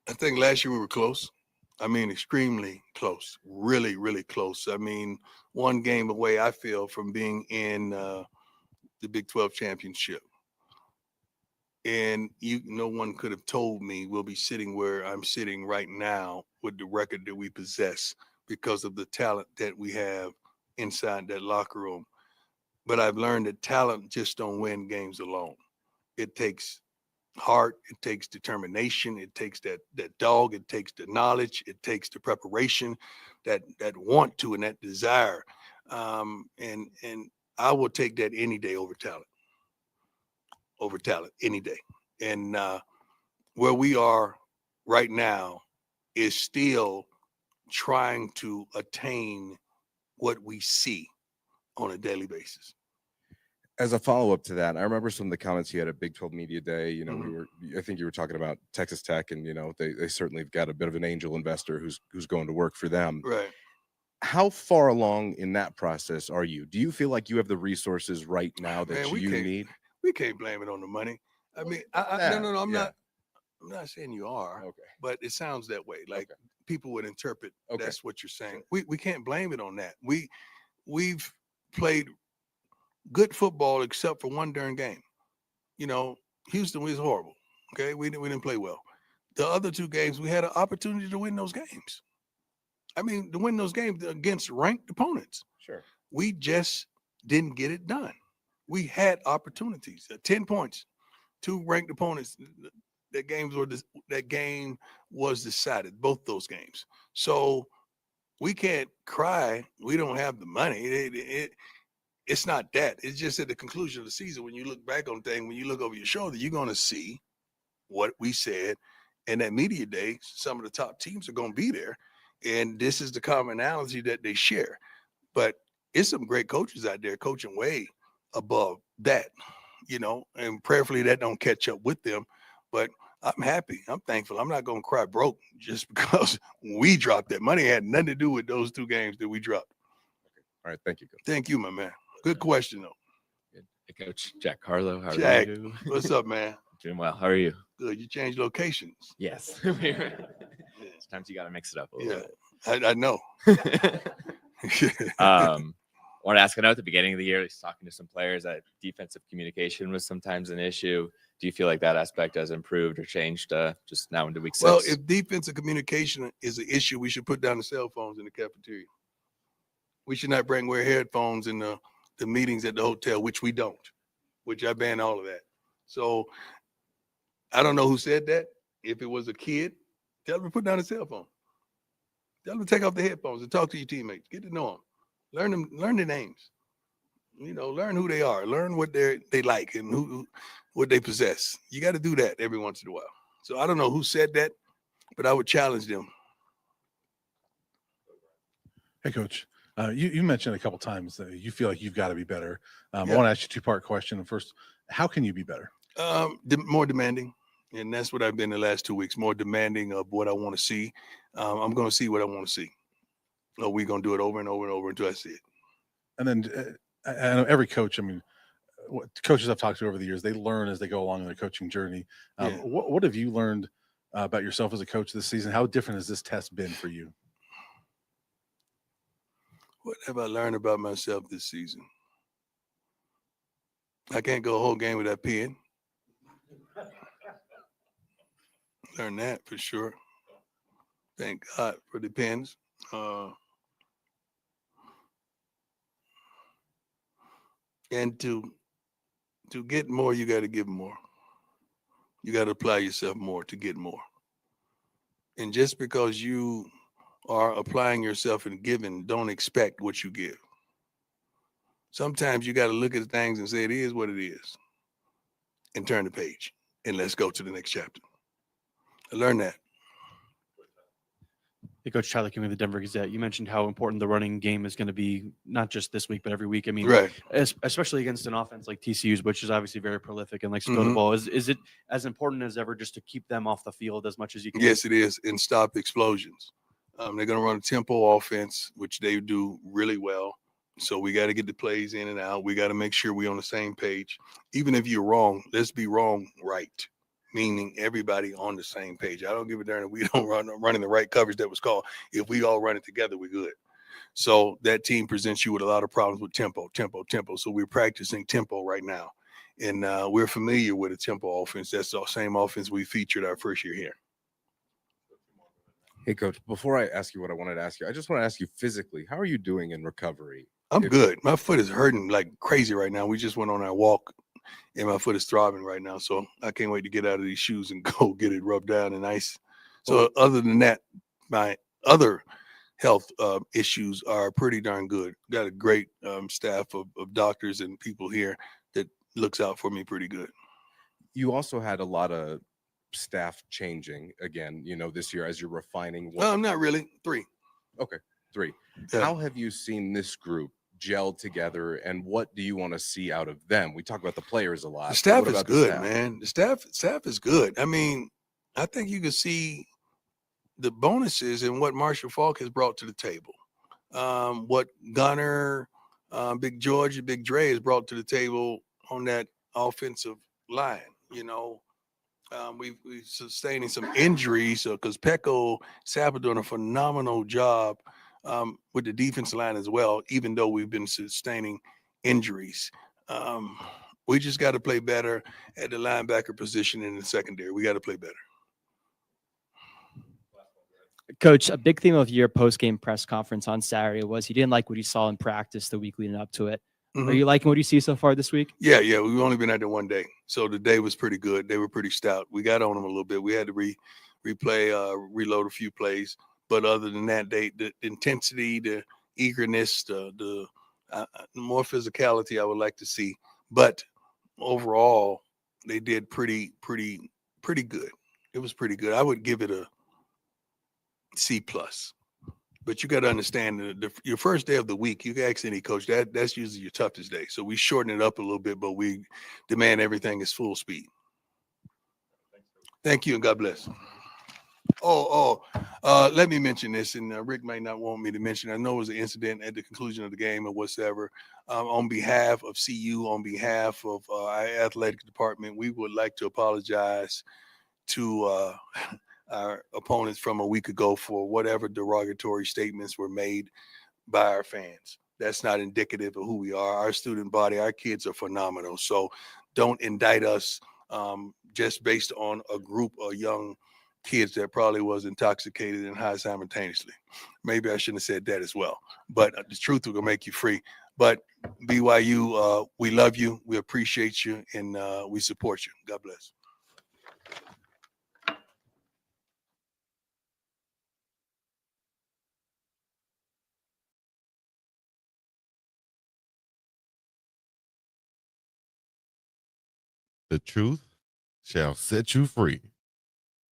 Speaker 13: think last year we were close. I mean, extremely close, really, really close. I mean, one game away, I feel, from being in the Big 12 championship. And no one could have told me we'll be sitting where I'm sitting right now with the record that we possess because of the talent that we have inside that locker room. But I've learned that talent just don't win games alone. It takes heart, it takes determination, it takes that dog, it takes the knowledge, it takes the preparation, that want to and that desire. And I will take that any day over talent. Any day. And where we are right now is still trying to attain what we see on a daily basis.
Speaker 18: As a follow-up to that, I remember some of the comments you had at Big 12 Media Day. I think you were talking about Texas Tech, and they certainly have got a bit of an angel investor who's going to work for them.
Speaker 13: Right.
Speaker 18: How far along in that process are you? Do you feel like you have the resources right now that you need?
Speaker 13: We can't blame it on the money. I mean, no, I'm not saying you are, but it sounds that way. Like people would interpret that's what you're saying. We can't blame it on that. We've played good football except for one darn game. Houston was horrible. Okay, we didn't play well. The other 2 games, we had an opportunity to win those games. I mean, to win those games against ranked opponents.
Speaker 18: Sure.
Speaker 13: We just didn't get it done. We had opportunities. 10 points, 2 ranked opponents. That game was decided. Both those games. So we can't cry. We don't have the money. it's not that. It's just at the conclusion of the season, when you look back on things, when you look over your shoulder, you're going to see what we said. And that media day, some of the top teams are going to be there. And this is the commonality that they share. But it's some great coaches out there coaching way above that, and prayerfully that don't catch up with them. But I'm happy. I'm thankful. I'm not going to cry broke just because we dropped that money. It had nothing to do with those 2 games that we dropped.
Speaker 18: All right. Thank you, Coach.
Speaker 13: Thank you, my man. Good question, though.
Speaker 19: Hey, Coach Jack Carlo, how
Speaker 13: Jack,
Speaker 19: are you?
Speaker 13: what's up, man?
Speaker 19: Doing well. How are you?
Speaker 13: Good. You changed locations.
Speaker 19: Yes. Sometimes you got to mix it up a little bit.
Speaker 13: I know.
Speaker 19: I want to ask, I know at the beginning of the year, talking to some players, that defensive communication was sometimes an issue. Do you feel like that aspect has improved or changed just now into week 6?
Speaker 13: Well, if defensive communication is an issue, we should put down the cell phones in the cafeteria. We should not wear headphones in the meetings at the hotel, which we don't, which I ban all of that. So I don't know who said that. If it was a kid, tell them to put down the cell phone. Tell them to take off the headphones and talk to your teammates. Get to know them. Learn their names. Learn who they are. Learn what they like and what they possess. You got to do that every once in a while. So I don't know who said that, but I would challenge them.
Speaker 8: Hey, Coach. You mentioned a couple times that you feel like you've got to be better. I
Speaker 13: Yeah.
Speaker 8: want to ask you a 2-part question. First, how can you be better?
Speaker 13: More demanding, and that's what I've been the last 2 weeks. More demanding of what I want to see. I'm going to see what I want to see. We're going to do it over and over and over until I see it.
Speaker 8: And then I know every coach, what coaches I've talked to over the years, they learn as they go along in their coaching journey.
Speaker 13: Yeah.
Speaker 8: What have you learned about yourself as a coach this season? How different has this test been for you?
Speaker 13: What have I learned about myself this season? I can't go a whole game without peeing. Learn that for sure. Thank God for the pens. And to get more, you got to give more. You got to apply yourself more to get more. And just because you are applying yourself and giving, don't expect what you give. Sometimes you got to look at things and say, it is what it is, and turn the page, and let's go to the next chapter. I learned that.
Speaker 16: Hey, Coach Tyler King of the Denver Gazette, you mentioned how important the running game is going to be, not just this week, but every week.
Speaker 13: Right.
Speaker 16: Especially against an offense like TCU's, which is obviously very prolific and likes to throw the ball. Is it as important as ever just to keep them off the field as much as you can?
Speaker 13: Yes, it is, and stop explosions. They're going to run a tempo offense, which they do really well. So we got to get the plays in and out. We got to make sure we're on the same page. Even if you're wrong, let's be wrong right, meaning everybody on the same page. I don't give a darn if we don't running the right coverage that was called. If we all run it together, we're good. So that team presents you with a lot of problems with tempo. So we're practicing tempo right now. And we're familiar with a tempo offense. That's the same offense we featured our first year here.
Speaker 18: Hey, Coach, before I ask you what I wanted to ask you, I just want to ask you physically, how are you doing in recovery?
Speaker 13: I'm good. My foot is hurting like crazy right now. We just went on our walk, and my foot is throbbing right now. So I can't wait to get out of these shoes and go get it rubbed down and ice. So other than that, my other health issues are pretty darn good. Got a great staff of doctors and people here that looks out for me pretty good.
Speaker 18: You also had a lot of staff changing again, this year as you're refining.
Speaker 13: Not really. 3.
Speaker 18: Okay, 3.
Speaker 13: Yeah.
Speaker 18: How have you seen this group gel together, and what do you want to see out of them? We talk about the players a lot.
Speaker 13: The staff
Speaker 18: What
Speaker 13: is
Speaker 18: about the
Speaker 13: good,
Speaker 18: staff?
Speaker 13: man. The staff is good. I mean, I think you can see the bonuses in what Marshall Falk has brought to the table. What Gunner, Big George, and Big Dre has brought to the table on that offensive line. We've sustaining some injuries because Pecco Sapa doing a phenomenal job with the defensive line as well, even though we've been sustaining injuries. We just got to play better at the linebacker position in the secondary. We got to play better.
Speaker 14: Coach, a big theme of your post-game press conference on Saturday was you didn't like what you saw in practice the week leading up to it.
Speaker 13: Mm-hmm.
Speaker 14: Are you liking what you see so far this week?
Speaker 13: Yeah. We've only been out there one day. So the day was pretty good. They were pretty stout. We got on them a little bit. We had to reload a few plays. But other than that, the intensity, the eagerness, More physicality I would like to see, but overall they did pretty good. It was pretty good. I would give it a C plus. But you got to understand your first day of the week, you can ask any coach, that's usually your toughest day. So we shorten it up a little bit, but we demand everything is full speed. Thank you and God bless. Let me mention this, and Rick might not want me to mention. I know it was an incident at the conclusion of the game or whatsoever. On behalf of CU, on behalf of our athletic department, we would like to apologize to our opponents from a week ago for whatever derogatory statements were made by our fans. That's not indicative of who we are. Our student body, our kids are phenomenal. So don't indict us just based on a group of young kids that probably was intoxicated and high simultaneously. Maybe I shouldn't have said that as well, but the truth will make you free. But BYU, we love you, we appreciate you, and we support you. God bless.
Speaker 9: The truth shall set you free.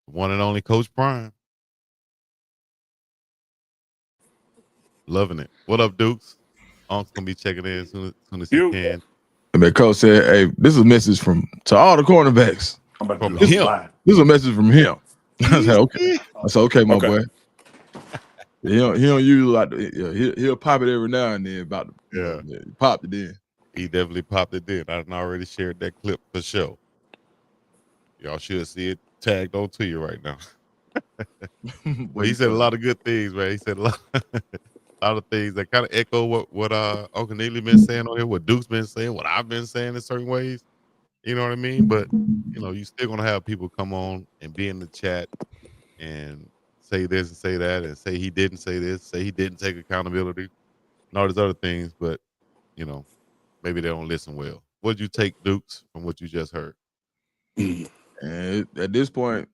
Speaker 9: One and only Coach Prime. Loving it. What up, Dukes? Unc's gonna be checking in as soon as he can.
Speaker 10: And that coach said, "Hey, this is a message to all the cornerbacks.
Speaker 9: From
Speaker 10: This is a message from him." I said, "Okay." I said, "Okay, my boy." He don't usually like he'll pop it every now and then. He popped it in.
Speaker 9: He definitely popped it in. I done already shared that clip for sure. Y'all should see it tagged on to you right now. But he said a lot of good things, man. He said a lot of things that kind of echo what Uncle Neely been saying on here, what Duke's been saying, what I've been saying in certain ways. You know what I mean? But you still gonna have people come on and be in the chat and say this and say that and say he didn't say this, say he didn't take accountability, and all these other things. But maybe they don't listen well. What did you take, Dukes, from what you just heard?
Speaker 10: And at this point,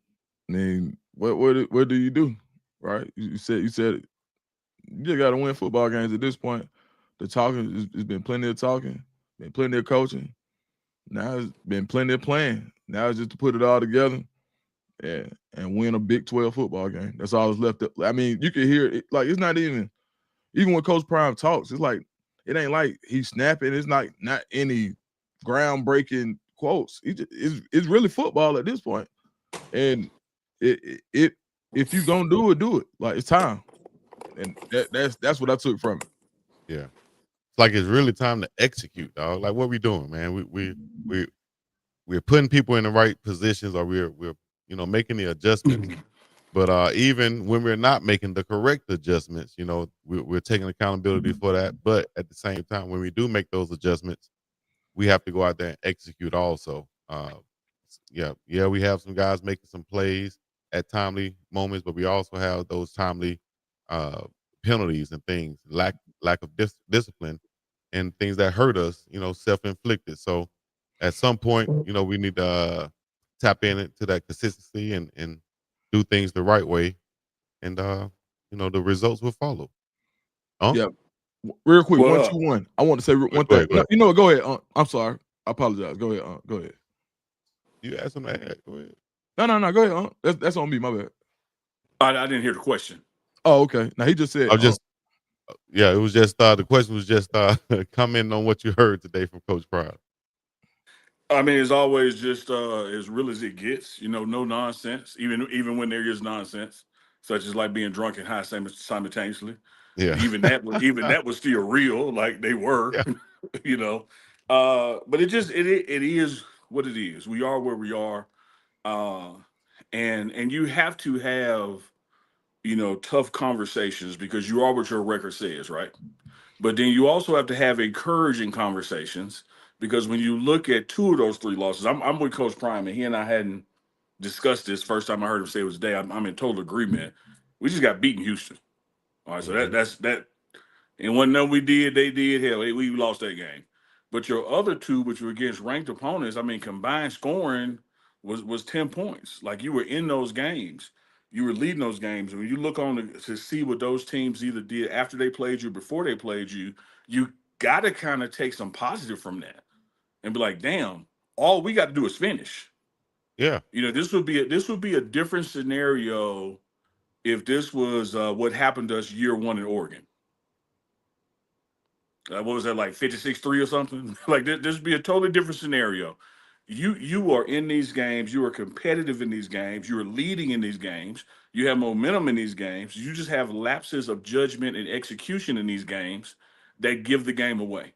Speaker 10: I mean, what do you do, right? You said it. You just got to win football games at this point. The talking, it's been plenty of talking, been plenty of coaching. Now it's been plenty of playing. Now it's just to put it all together and win a Big 12 football game. That's all that's left. I mean, you can hear it. Like, it's not even when Coach Prime talks, it's like, it ain't like he's snapping. It's not any groundbreaking quotes. It's really football at this point. And if you're gonna do it. Like, it's time. And that's what I took from it.
Speaker 9: Yeah. It's like it's really time to execute, dog. Like, what we doing, man? We're putting people in the right positions, or we're making the adjustments. But even when we're not making the correct adjustments, we're taking accountability for that. But at the same time, when we do make those adjustments, we have to go out there and execute also. We have some guys making some plays at timely moments, but we also have those timely penalties and things, lack of discipline and things that hurt us, self-inflicted. So at some point, we need to tap into that consistency and do things the right way, and the results will follow.
Speaker 10: Yeah. Real quick, 1-2-1. I want to say one thing.
Speaker 9: Go ahead.
Speaker 10: No, go ahead. I'm sorry. I apologize. Go ahead. Go ahead.
Speaker 9: You asked him to add. Go ahead.
Speaker 10: No. Go ahead. That's on me. My bad.
Speaker 20: I didn't hear the question.
Speaker 10: Oh, okay. Now he just said.
Speaker 9: It was just the question was just commenting on what you heard today from Coach Prime.
Speaker 20: I mean, it's always just as real as it gets. No nonsense. Even when there is nonsense, such as like being drunk and high simultaneously.
Speaker 9: Yeah.
Speaker 20: Even that was still real, like they were.
Speaker 9: Yeah.
Speaker 20: But it is what it is. We are where we are, and you have to have tough conversations because you are what your record says, right? But then you also have to have encouraging conversations because when you look at two of those three losses, I'm with Coach Prime, and he and I hadn't discussed this. First time I heard him say it was today. I'm in total agreement. We just got beaten Houston. All right, so that's that. And one nothing we did, they did. Hell, we lost that game. But your other two, which were against ranked opponents, I mean, combined scoring was 10 points. Like, you were in those games. You were leading those games. And when you look on to see what those teams either did after they played you, before they played you, got to kind of take some positive from that and be like, damn, all we got to do is finish.
Speaker 9: Yeah.
Speaker 20: You know, this would be a different scenario if this was what happened to us year one in Oregon. What was that, like 56-3 or something? Like this would be a totally different scenario. You are in these games. You are competitive in these games. You are leading in these games. You have momentum in these games. You just have lapses of judgment and execution in these games that give the game away.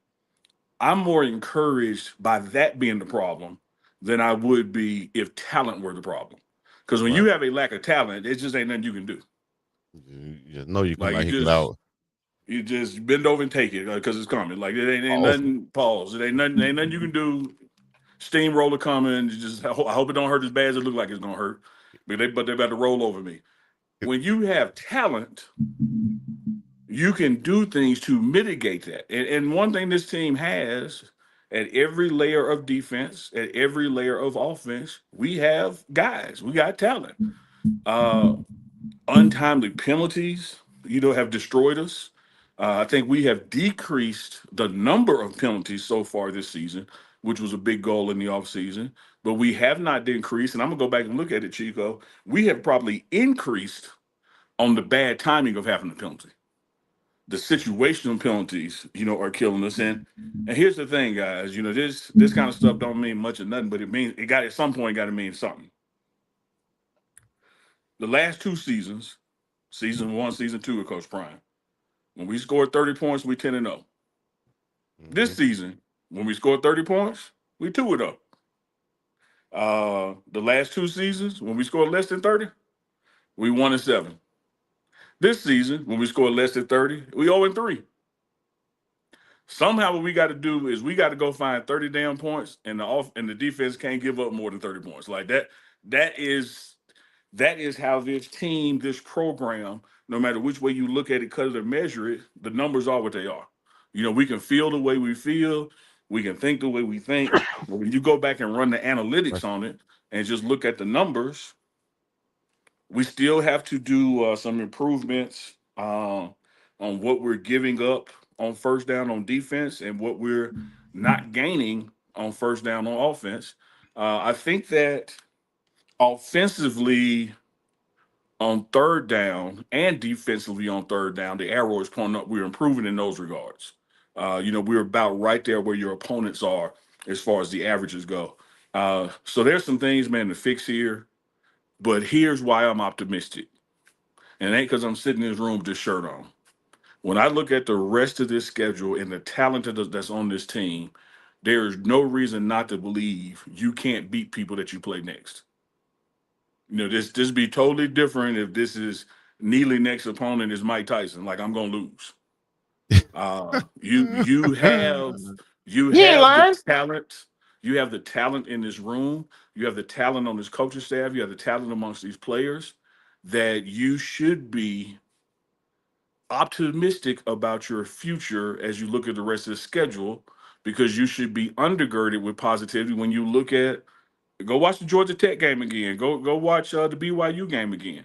Speaker 20: I'm more encouraged by that being the problem than I would be if talent were the problem. Because when you
Speaker 9: Right.
Speaker 20: have a lack of talent, it just ain't nothing you can do.
Speaker 9: You just know you come
Speaker 20: Like
Speaker 9: out here without.
Speaker 20: you just bend over and take it because it's coming. Like it ain't
Speaker 9: Oh.
Speaker 20: nothing. Pause. It ain't nothing you can do. Steamroller coming. I hope it don't hurt as bad as it look like it's gonna hurt. But they about to roll over me. When you have talent, you can do things to mitigate that. And one thing this team has at every layer of defense, at every layer of offense, we have guys. We got talent. Untimely penalties, have destroyed us. I think we have decreased the number of penalties so far this season, which was a big goal in the offseason. But we have not increased, and I'm going to go back and look at it, Chico. We have probably increased on the bad timing of having the penalty. The situational penalties, are killing us. And here's the thing, guys. This kind of stuff don't mean much of nothing, but it got at some point got to mean something. The last two seasons, season 1, season 2 of Coach Prime, when we scored 30 points, we 10-0. This season, when we scored 30 points, we 2-0. The last two seasons, when we scored less than 30, we 1-7. This season, when we scored less than 30, we 0-3. Somehow what we got to do is we got to go find 30 damn points, and the defense can't give up more than 30 points. Like that is how this team, this program, no matter which way you look at it, cut it or measure it, the numbers are what they are. We can feel the way we feel, we can think the way we think. But when you go back and run the analytics on it and just look at the numbers, we still have to do some improvements on what we're giving up on first down on defense and what we're not gaining on first down on offense. I think that offensively on third down and defensively on third down, the arrow is pointing up. We're improving in those regards. We're about right there where your opponents are as far as the averages go. So there's some things, man, to fix here. But here's why I'm optimistic. And it ain't because I'm sitting in this room with this shirt on. When I look at the rest of this schedule and the talent that's on this team, there is no reason not to believe you can't beat people that you play next. This be totally different if this is Neely next opponent is Mike Tyson. Like, I'm gonna lose. You have the talent. You have the talent in this room. You have the talent on this coaching staff. You have the talent amongst these players that you should be optimistic about your future as you look at the rest of the schedule, because you should be undergirded with positivity when you look at. Go watch the Georgia Tech game again. Go watch the BYU game again.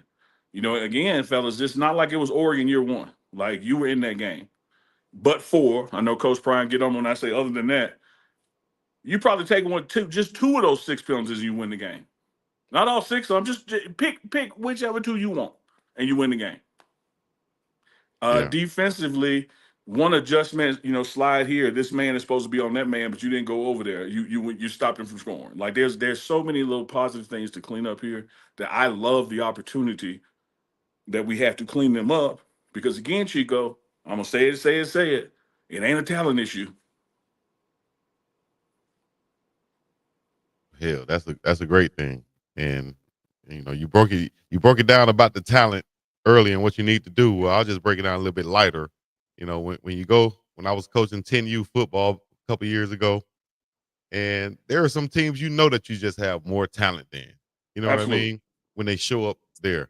Speaker 20: Again, fellas, it's not like it was Oregon year one. Like, you were in that game. But I know Coach Prime get on when I say other than that, you probably take just two of those 6 penalties and you win the game. Not all 6 of them. Just pick whichever 2 you want and you win the game. Defensively, one adjustment, slide here. This man is supposed to be on that man, but you didn't go over there. You stopped him from scoring. Like, there's so many little positive things to clean up here that I love the opportunity that we have to clean them up. Because again, Chico, I'm gonna say it. It ain't a talent issue.
Speaker 9: Hell, that's a great thing. And you broke it down about the talent early and what you need to do. Well, I'll just break it down a little bit lighter. When I was coaching 10U football a couple years ago, and there are some teams that you just have more talent than. You know
Speaker 20: Absolutely.
Speaker 9: what I mean? When they show up there.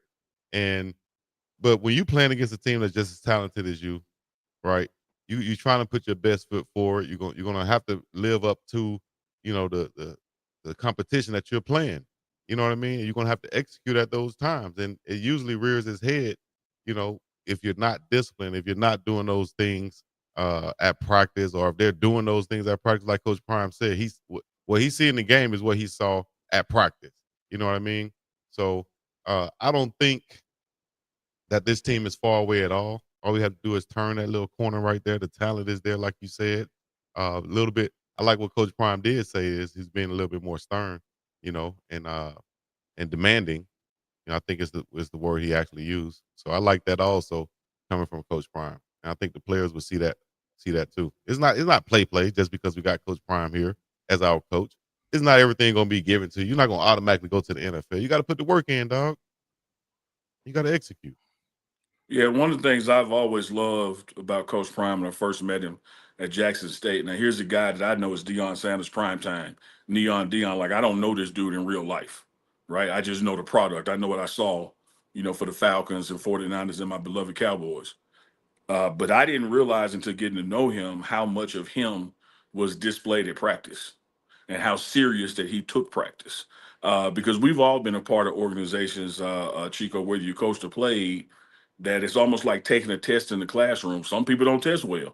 Speaker 9: But when you playing against a team that's just as talented as you, right? You trying to put your best foot forward. You're gonna have to live up to, the competition that you're playing. You know what I mean? You're gonna have to execute at those times. And it usually rears its head, if you're not disciplined, if you're not doing those things at practice, or if they're doing those things at practice, like Coach Prime said, what he see in the game is what he saw at practice. You know what I mean? So I don't think that this team is far away at all. All we have to do is turn that little corner right there. The talent is there, like you said. A little bit. I like what Coach Prime did say is he's being a little bit more stern, and demanding. I think is the word he actually used. So I like that also coming from Coach Prime, and I think the players will see that too. It's not play just because we got Coach Prime here as our coach. It's not everything gonna be given to you. You're not gonna automatically go to the NFL. You got to put the work in, dog. You got to execute.
Speaker 20: Yeah, one of the things I've always loved about Coach Prime when I first met him at Jackson State. Now, here's a guy that I know is Deion Sanders prime time. Deion. Like, I don't know this dude in real life, right? I just know the product. I know what I saw, for the Falcons and 49ers and my beloved Cowboys. But I didn't realize until getting to know him how much of him was displayed at practice and how serious that he took practice. Because we've all been a part of organizations, Chico, whether you coached or played, that it's almost like taking a test in the classroom. Some people don't test well.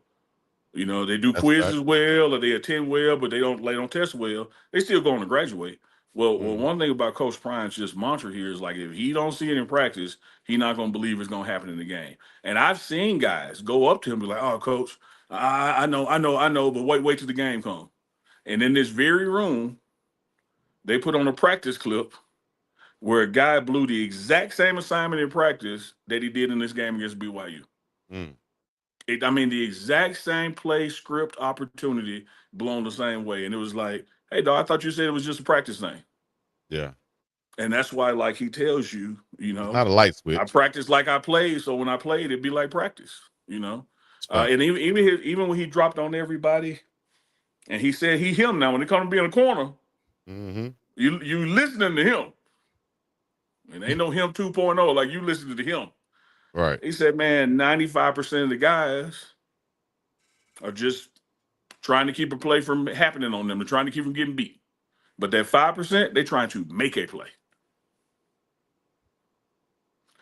Speaker 20: They do
Speaker 9: That's a fact.
Speaker 20: quizzes well or they attend well, but they don't test well. They still going to graduate. Well, one thing about Coach Prime's just mantra here is like if he don't see it in practice, he not going to believe it's going to happen in the game. And I've seen guys go up to him and be like, "Oh, Coach, I know, but wait till the game comes." And in this very room, they put on a practice clip where a guy blew the exact same assignment in practice that he did in this game against BYU. The exact same play, script, opportunity blown the same way. And it was like, hey, dog, I thought you said it was just a practice thing.
Speaker 9: Yeah.
Speaker 20: And that's why, like he tells you,
Speaker 9: It's not a light switch.
Speaker 20: I practiced like I played. So when I played, it'd be like practice, And even when he dropped on everybody and he said him now, when it comes to being a corner, you listening to him. And ain't no him 2.0, like you listening to him.
Speaker 9: Right.
Speaker 20: He said, man, 95% of the guys are just trying to keep a play from happening on them. They're trying to keep them getting beat. But that 5%, they're trying to make a play.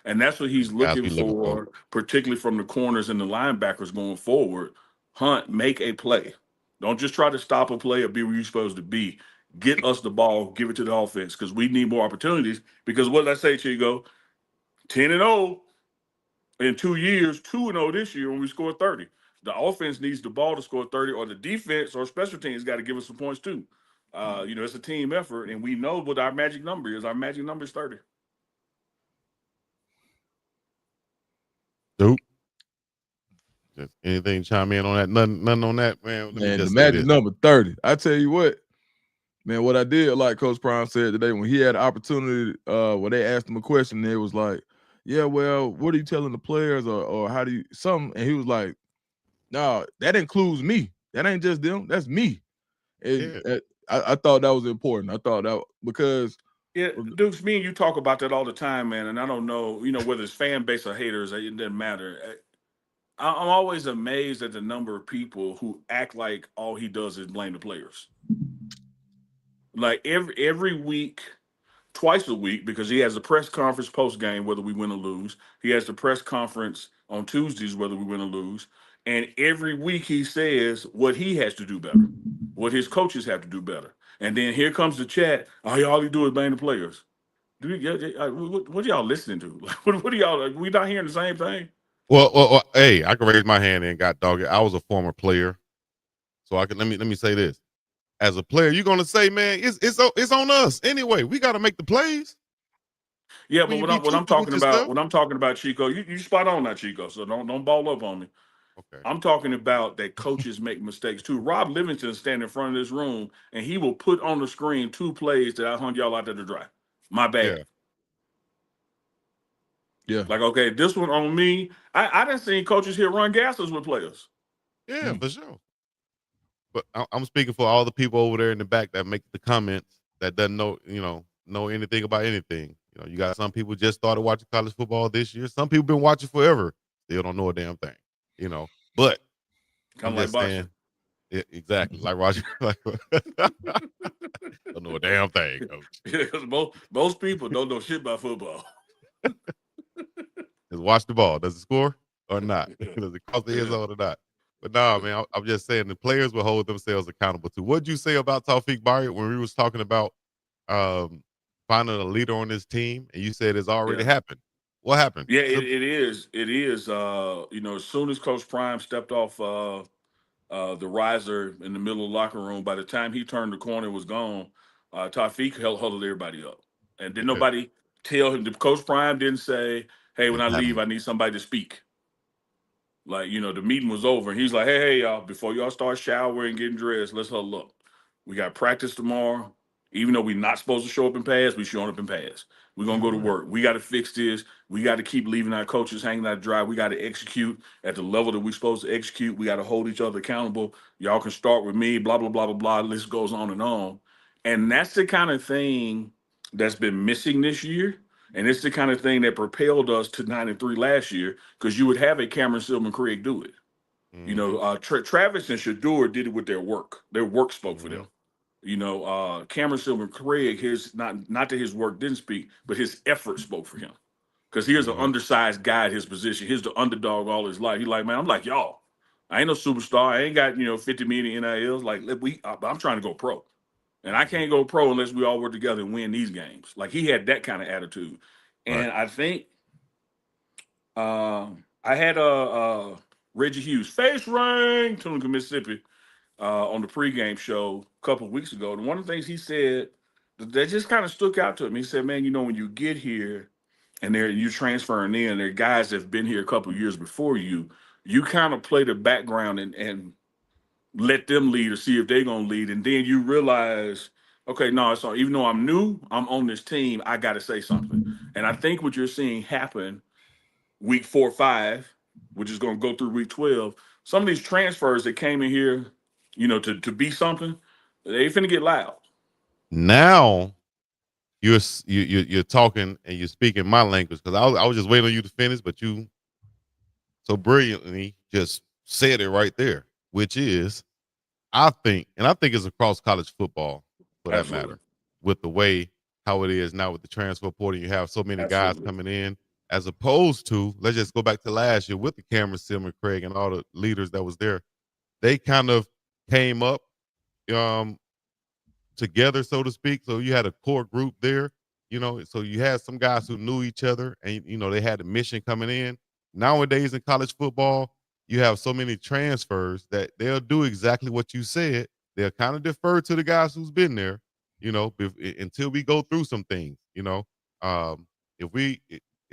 Speaker 20: And that's what he's looking for, particularly from the corners and the linebackers going forward. Hunt, make a play. Don't just try to stop a play or be where you're supposed to be. Get us the ball, give it to the offense, because we need more opportunities. Because what did I say, Chico? 10-0 in 2 years, 2-0 this year when we scored 30. The offense needs the ball to score 30, or the defense or special teams got to give us some points too. It's a team effort, and we know what our magic number is. Our magic number is 30.
Speaker 9: Nope. Just anything chime in on that? Nothing on that, man.
Speaker 10: Man, the magic number 30. I tell you what, man, what I did, like Coach Prime said today, when he had the opportunity, where they asked him a question, it was like, yeah, well, what are you telling the players, or how do you something? And he was like, no, that includes me. That ain't just them. That's me. And I thought that was important. I thought that because
Speaker 20: Dukes, me and you talk about that all the time, man. And I don't know, whether it's fan base or haters, it doesn't matter. I'm always amazed at the number of people who act like all he does is blame the players. Like every week, twice a week, because he has a press conference post game, whether we win or lose. He has the press conference on Tuesdays, whether we win or lose. And every week he says what he has to do better, what his coaches have to do better. And then here comes the chat. All you do is blame the players. What y'all listening to? What are y'all? We not hearing the same thing?
Speaker 9: Well, hey, I can raise my hand and got dog. I was a former player, so I can let me say this. As a player, you're gonna say, man, it's on us anyway. We got to make the plays.
Speaker 20: Yeah, but what I'm talking about, Chico, you spot on that, Chico. So don't ball up on me.
Speaker 9: Okay.
Speaker 20: I'm talking about that coaches make mistakes too. Rob Livingston stand in front of this room and he will put on the screen 2 plays that I hung y'all out there to dry. My bad.
Speaker 10: Yeah.
Speaker 20: Like, okay, this one on me. I done seen coaches here run gases with players.
Speaker 9: Yeah, for sure. But I'm speaking for all the people over there in the back that make the comments that doesn't know anything about anything. You got some people just started watching college football this year. Some people been watching forever. Still don't know a damn thing. But
Speaker 20: Kind of like boxing.
Speaker 9: Exactly, like Roger. Don't know a damn thing, coach.
Speaker 20: Yeah, because most people don't know shit about football.
Speaker 9: Just watch the ball. Does it score or not? Does it cross the end zone or not? But no, man, I'm just saying the players will hold themselves accountable too. What'd you say about Tawfiq Barrett when we was talking about um, finding a leader on this team, and you said it's already
Speaker 20: Yeah.
Speaker 9: happened? What happened?
Speaker 20: Yeah, it is. It is. As soon as Coach Prime stepped off the riser in the middle of the locker room, by the time he turned the corner and was gone, Tawfiq huddled everybody up. And didn't
Speaker 9: Yeah.
Speaker 20: nobody tell him, Coach Prime didn't say, hey, when I leave,
Speaker 9: Happened.
Speaker 20: I need somebody to speak. Like, the meeting was over. And he's like, hey, y'all, before y'all start showering, getting dressed, let's huddle up. We got practice tomorrow. Even though we're not supposed to show up in pads, we showing up in pads. We're going to go to work. We got to fix this. We got to keep leaving our coaches hanging out dry. We got to execute at the level that we're supposed to execute. We got to hold each other accountable. Y'all can start with me, blah, blah, blah, blah, blah. The list goes on and on. And that's the kind of thing that's been missing this year. And it's the kind of thing that propelled us to 9-3 last year, because you would have a Cameron Silverman Craig do it. Travis and Shador did it with their work. Their work spoke for them. Cameron Silverman Craig, his not that his work didn't speak, but his effort spoke for him. Because here's an undersized guy at his position. Here's the underdog all his life. He's like, man, I'm like y'all. I ain't no superstar. I ain't got 50 million NILs. Like I'm trying to go pro. And I can't go pro unless we all work together and win these games. Like he had that kind of attitude. And I think I had Reggie Hughes, face ring, Tunica, Mississippi, on the pregame show a couple of weeks ago. And one of the things he said that just kind of stuck out to him, he said, man, when you get here and you're transferring in, there are guys that have been here a couple of years before you kind of play the background and let them lead or see if they're going to lead. And then you realize, okay, no, so even though I'm new, I'm on this team, I got to say something. And I think what you're seeing happen week 4 or 5, which is going to go through week 12, some of these transfers that came in here, to be something, they finna get loud.
Speaker 9: Now you're talking and you're speaking my language, because I was just waiting on you to finish, but you so brilliantly just said it right there, which is I think it's across college football for that
Speaker 20: Absolutely.
Speaker 9: matter, with the way how it is now with the transfer portal. You have so many guys coming in, as opposed to, let's just go back to last year with the Cameron Silverman Craig and all the leaders that was there. They kind of came up together, so to speak. So you had a core group there, so you had some guys who knew each other, and they had a mission coming in. Nowadays in college football, you have so many transfers that they'll do exactly what you said. They'll kind of defer to the guys who's been there, until we go through some things. If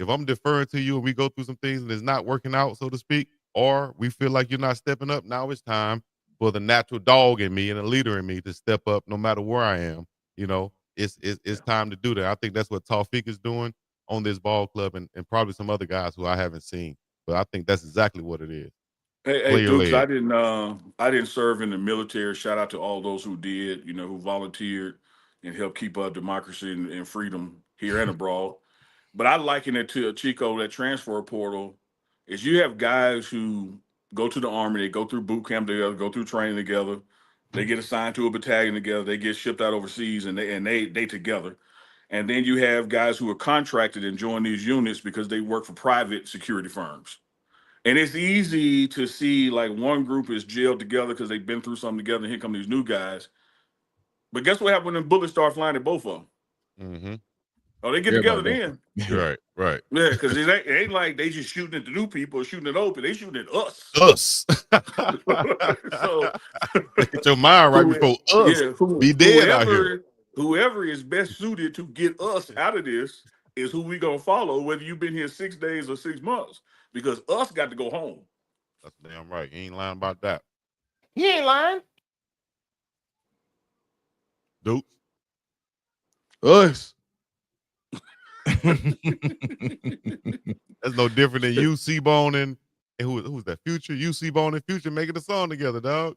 Speaker 9: I'm deferring to you and we go through some things and it's not working out, so to speak, or we feel like you're not stepping up, now it's time for the natural dog in me and a leader in me to step up no matter where I am. It's time to do that. I think that's what Tawfiq is doing on this ball club, and probably some other guys who I haven't seen. But I think that's exactly what it is.
Speaker 20: Hey Dukes, I didn't serve in the military. Shout out to all those who did, who volunteered and helped keep up democracy and freedom here and abroad. But I liken it to Chico, that transfer portal, is you have guys who go to the Army, they go through boot camp together, go through training together, they get assigned to a battalion together, they get shipped out overseas, and they together. And then you have guys who are contracted and join these units because they work for private security firms. And it's easy to see like one group is jailed together because they've been through something together, and here come these new guys. But guess what happened when bullets start flying at both of them?
Speaker 9: Mm-hmm.
Speaker 20: Oh, they get together then.
Speaker 9: Right.
Speaker 20: Yeah, because it ain't like they just shooting at the new people or shooting at open. They shooting at us. So
Speaker 9: get your mind right before us.
Speaker 20: Yeah,
Speaker 9: be dead out here.
Speaker 20: Whoever is best suited to get us out of this is who we gonna follow, whether you've been here 6 days or 6 months, because us got to go home.
Speaker 9: That's damn right. You ain't lying about that.
Speaker 13: He ain't lying.
Speaker 9: Duke.
Speaker 10: Us.
Speaker 9: That's no different than UC Bone and who's that? Future, UC Bone and Future making a song together, dog.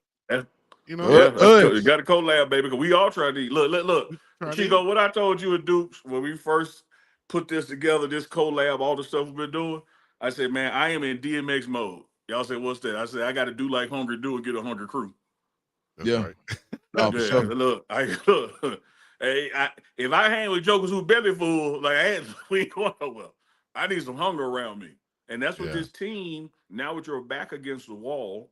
Speaker 20: You got a collab, baby. Because we all try to eat. Look. Chico, what I told you at Dukes when we first put this together, this collab, all the stuff we've been doing. I said, man, I am in DMX mode. Y'all say, what's that? I said, I got to do like Hungry Do and get a Hungry Crew.
Speaker 9: That's right.
Speaker 10: No, for sure.
Speaker 20: Look. Hey, if I hang with jokers who belly full, like we ain't going nowhere. I need some hunger around me, and that's what this team. Now, with your back against the wall,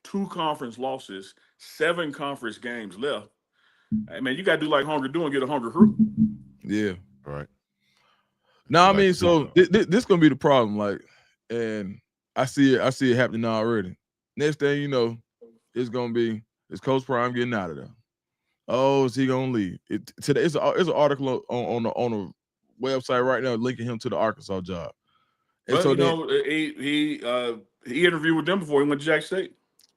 Speaker 20: 2 conference losses, 7 conference games left. Hey, man, you got to do like Hunger do and get a Hunger crew.
Speaker 10: Yeah.
Speaker 9: Right.
Speaker 10: No, I
Speaker 9: Like
Speaker 10: mean,
Speaker 9: Super
Speaker 10: so this gonna be the problem. Like, and I see it happening already. Next thing you know, it's gonna be is Coach Prime getting out of there. Oh, is he gonna leave? Today it's an article on the website right now linking him to the Arkansas job. And
Speaker 20: But
Speaker 10: so
Speaker 20: you
Speaker 10: then,
Speaker 20: know, he interviewed with them before he went to Jack State.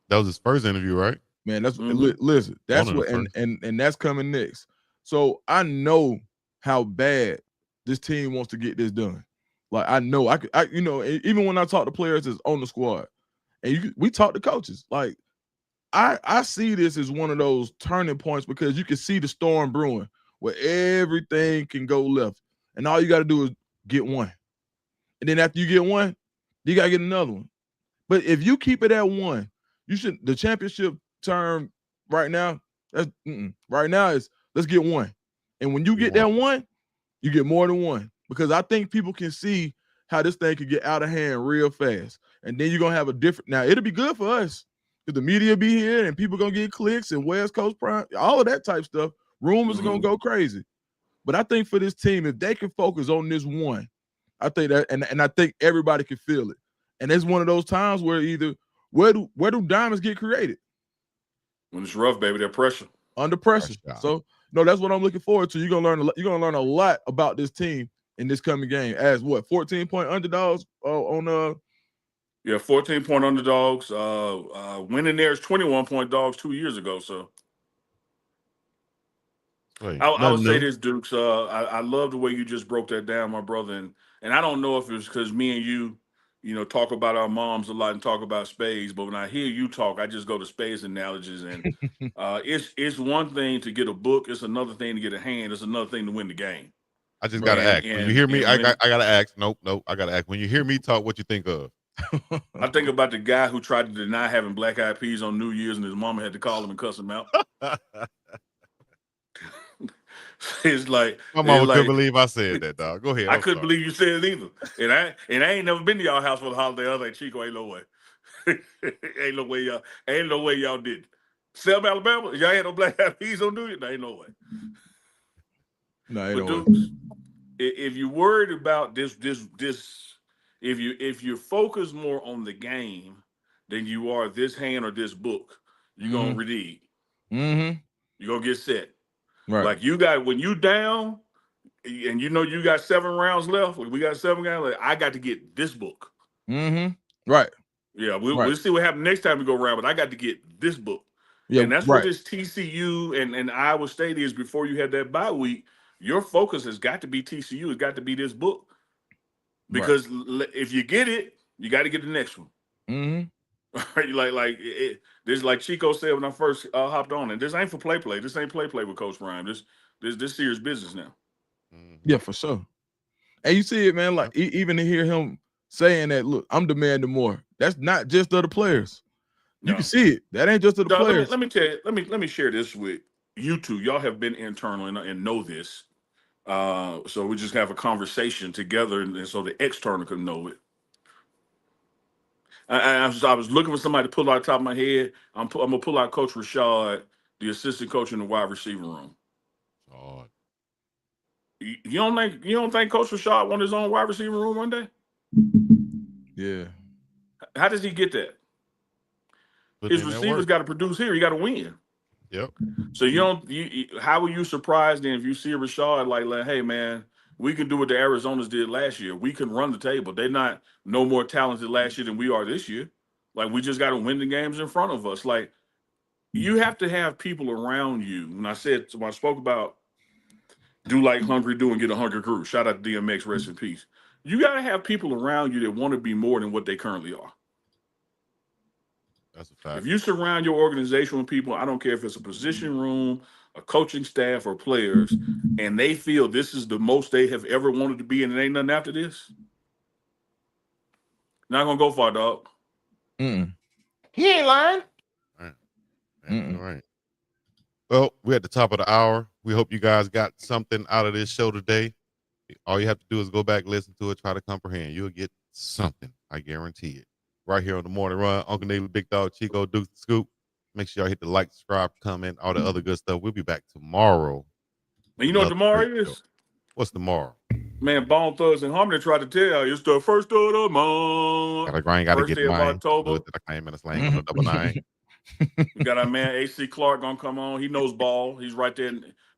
Speaker 9: That was his first interview, right?
Speaker 10: man, that's
Speaker 20: Mhm.
Speaker 10: listen. That's
Speaker 9: One of
Speaker 10: what
Speaker 9: the
Speaker 10: and that's coming next. So I know how bad this team wants to get this done. Like I know you know, even when I talk to players that's on the squad, and we talk to coaches, like I see this as one of those turning points because you can see the storm brewing where everything can go left, and all you got to do is get one, and then after you get one, you got to get another one. But if you keep it at one, you should. The championship term right now, right now is let's get one, and when you get that one, you get more than one because I think people can see how this thing could get out of hand real fast, and then you're gonna have a different. Now it'll be good for us because the media be here and people gonna get clicks and West Coast Prime, all of that type stuff. Rumors are gonna go crazy, but I think for this team, if they can focus on this one, I think that, and I think everybody can feel it. And it's one of those times where either where do diamonds get created?
Speaker 20: When it's rough, baby, that pressure.
Speaker 10: Under pressure. So no, that's what I'm looking forward to. You're gonna learn a lot about this team in this coming game as what 14-point underdogs on
Speaker 20: Yeah, 14-point underdogs. Winning there is 21-point dogs 2 years ago. So I would say this, Dukes. I love the way you just broke that down, my brother. And I don't know if it's because me and you know, talk about our moms a lot and talk about spades. But when I hear you talk, I just go to spades analogies. And it's one thing to get a book. It's another thing to get a hand. It's another thing to win the game.
Speaker 9: I just gotta ask. When you hear me, I
Speaker 20: when-
Speaker 9: gotta ask. Nope. I gotta ask. When you hear me talk, what you think of?
Speaker 20: I think about the guy who tried to deny having black eyed peas on New Year's, and his mama had to call him and cuss him out. It's like
Speaker 9: My mama couldn't believe I said that, dog. Go ahead.
Speaker 20: I
Speaker 9: I'm
Speaker 20: couldn't
Speaker 9: sorry.
Speaker 20: believe you said it either. And I ain't never been to y'all house for the holiday. I was like, Chico, ain't no way. ain't no way y'all did it. Selma, Alabama, y'all had no black eyed peas on New Year's? No, ain't no way.
Speaker 10: No, ain't
Speaker 20: But
Speaker 10: no way.
Speaker 20: dudes, if you're worried about this, if you focus more on the game than you are this hand or this book, you're gonna redeem.
Speaker 10: Mm-hmm.
Speaker 20: You're gonna get set.
Speaker 10: Right.
Speaker 20: Like you got when you down, and you know you got 7 rounds left. We got 7 guys. Like, I got to get this book.
Speaker 10: Mm-hmm. Right.
Speaker 20: Yeah, we'll see what happens next time we go around, but I got to get this book.
Speaker 10: Yeah,
Speaker 20: And that's
Speaker 10: right.
Speaker 20: what this TCU and Iowa State is before you had that bye week. Your focus has got to be TCU. It's got to be this book. Because if you get it, you got to get the next one.
Speaker 10: Mm-hmm.
Speaker 20: Right? This is like Chico said when I first hopped on, and this ain't for play. This ain't play with Coach Prime. This serious business now.
Speaker 10: Yeah, for sure. And you see it, man. Like even to hear him saying that, look, I'm demanding more. That's not just of the players. You can see it. That ain't just of the
Speaker 20: Dog,
Speaker 10: players.
Speaker 20: let me tell you. Let me share this with you two. Y'all have been internal and know this. So we just have a conversation together, and so the external can know it. I was looking for somebody to pull out the top of my head. I'm gonna pull out Coach Rashad, the assistant coach in the wide receiver room.
Speaker 9: God.
Speaker 20: You don't think Coach Rashad wanted his own wide receiver room one day?
Speaker 10: Yeah.
Speaker 20: How does he get that? His receivers got to produce here. He got to win.
Speaker 9: Yep.
Speaker 20: So how are you surprised then if you see a Rashad like, hey man, we can do what the Arizonas did last year. We can run the table. They're not no more talented last year than we are this year. Like we just got to win the games in front of us. Like you have to have people around you. When I spoke about do like Hungry do and get a Hungry crew. Shout out to DMX, rest in peace. You got to have people around you that want to be more than what they currently are.
Speaker 9: That's a fact.
Speaker 20: If you surround your organization with people, I don't care if it's a position room, a coaching staff, or players, and they feel this is the most they have ever wanted to be and it ain't nothing after this, not going to go far, dog.
Speaker 10: Mm-mm.
Speaker 13: He ain't lying.
Speaker 9: All right. Well, we're at the top of the hour. We hope you guys got something out of this show today. All you have to do is go back, listen to it, try to comprehend. You'll get something. I guarantee it. right here on the Morning Run. Uncle Navy, Big Dog, Chico, Duke, Scoop. Make sure y'all hit the like, subscribe, comment, all the other good stuff. We'll be back tomorrow.
Speaker 20: And you know what tomorrow is?
Speaker 9: What's tomorrow?
Speaker 20: Man, Bone Thugs and Harmony tried to tell you it's the first of the month.
Speaker 9: Gotta
Speaker 20: First
Speaker 9: get
Speaker 20: day of
Speaker 9: mine.
Speaker 20: October.
Speaker 9: That I came in a slang on the double nine.
Speaker 20: We got our man AC Clark gonna come on. He knows ball. He's right there,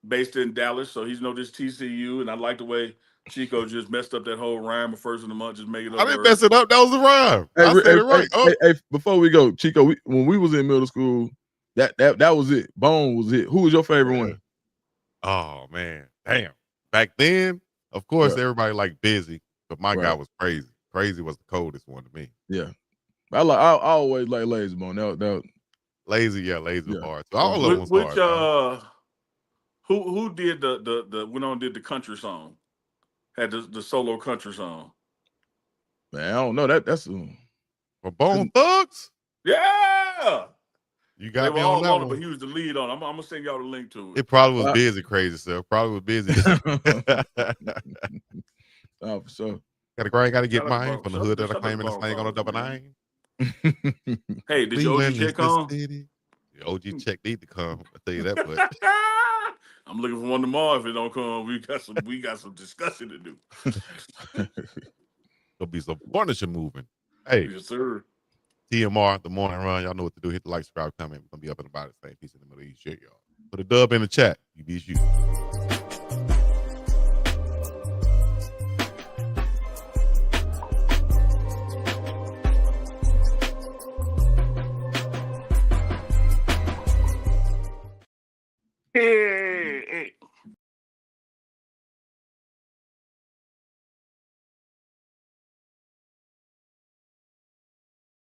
Speaker 20: based in Dallas, so he's know this TCU. And I like the way Chico just messed up that whole rhyme of first of the month. Just make it up.
Speaker 9: I didn't mess it up. That was the rhyme. I said it right.
Speaker 10: Hey, before we go, Chico, when we was in middle school, that was it. Bone was it. Who was your favorite one?
Speaker 9: Oh man, damn. Back then, of course, everybody liked Busy, but my guy was Crazy. Crazy was the coldest one to me.
Speaker 10: Yeah, I always like Lazy Bone. That
Speaker 9: Lazy was hard. So all of them was hard.
Speaker 20: Who did the went on did the country song? Had the solo country song.
Speaker 10: Man, I don't know that's
Speaker 9: for Bone Thugs.
Speaker 20: Yeah.
Speaker 9: You got
Speaker 20: they
Speaker 9: me
Speaker 20: were
Speaker 9: on
Speaker 20: all
Speaker 9: that
Speaker 20: on it,
Speaker 9: one.
Speaker 20: but he was the lead on it. I'm gonna send y'all the link to it.
Speaker 9: It probably was Busy, Crazy stuff. Probably was Busy.
Speaker 10: Oh, for sure.
Speaker 9: Gotta get mine from the hood that I claim in the slang on a double nine.
Speaker 20: Hey, did your OG check come?
Speaker 9: The OG check need to come. I tell you that, but
Speaker 20: I'm looking for one tomorrow. If it don't come, we got some discussion to do.
Speaker 9: There'll be some furniture moving. Hey,
Speaker 20: yes, sir.
Speaker 9: TMR, the Morning Run. Y'all know what to do. Hit the like, subscribe, comment. We're gonna be up and about the same piece in the Middle East. Shit, y'all. Put a dub in the chat. You be you.
Speaker 20: Hey.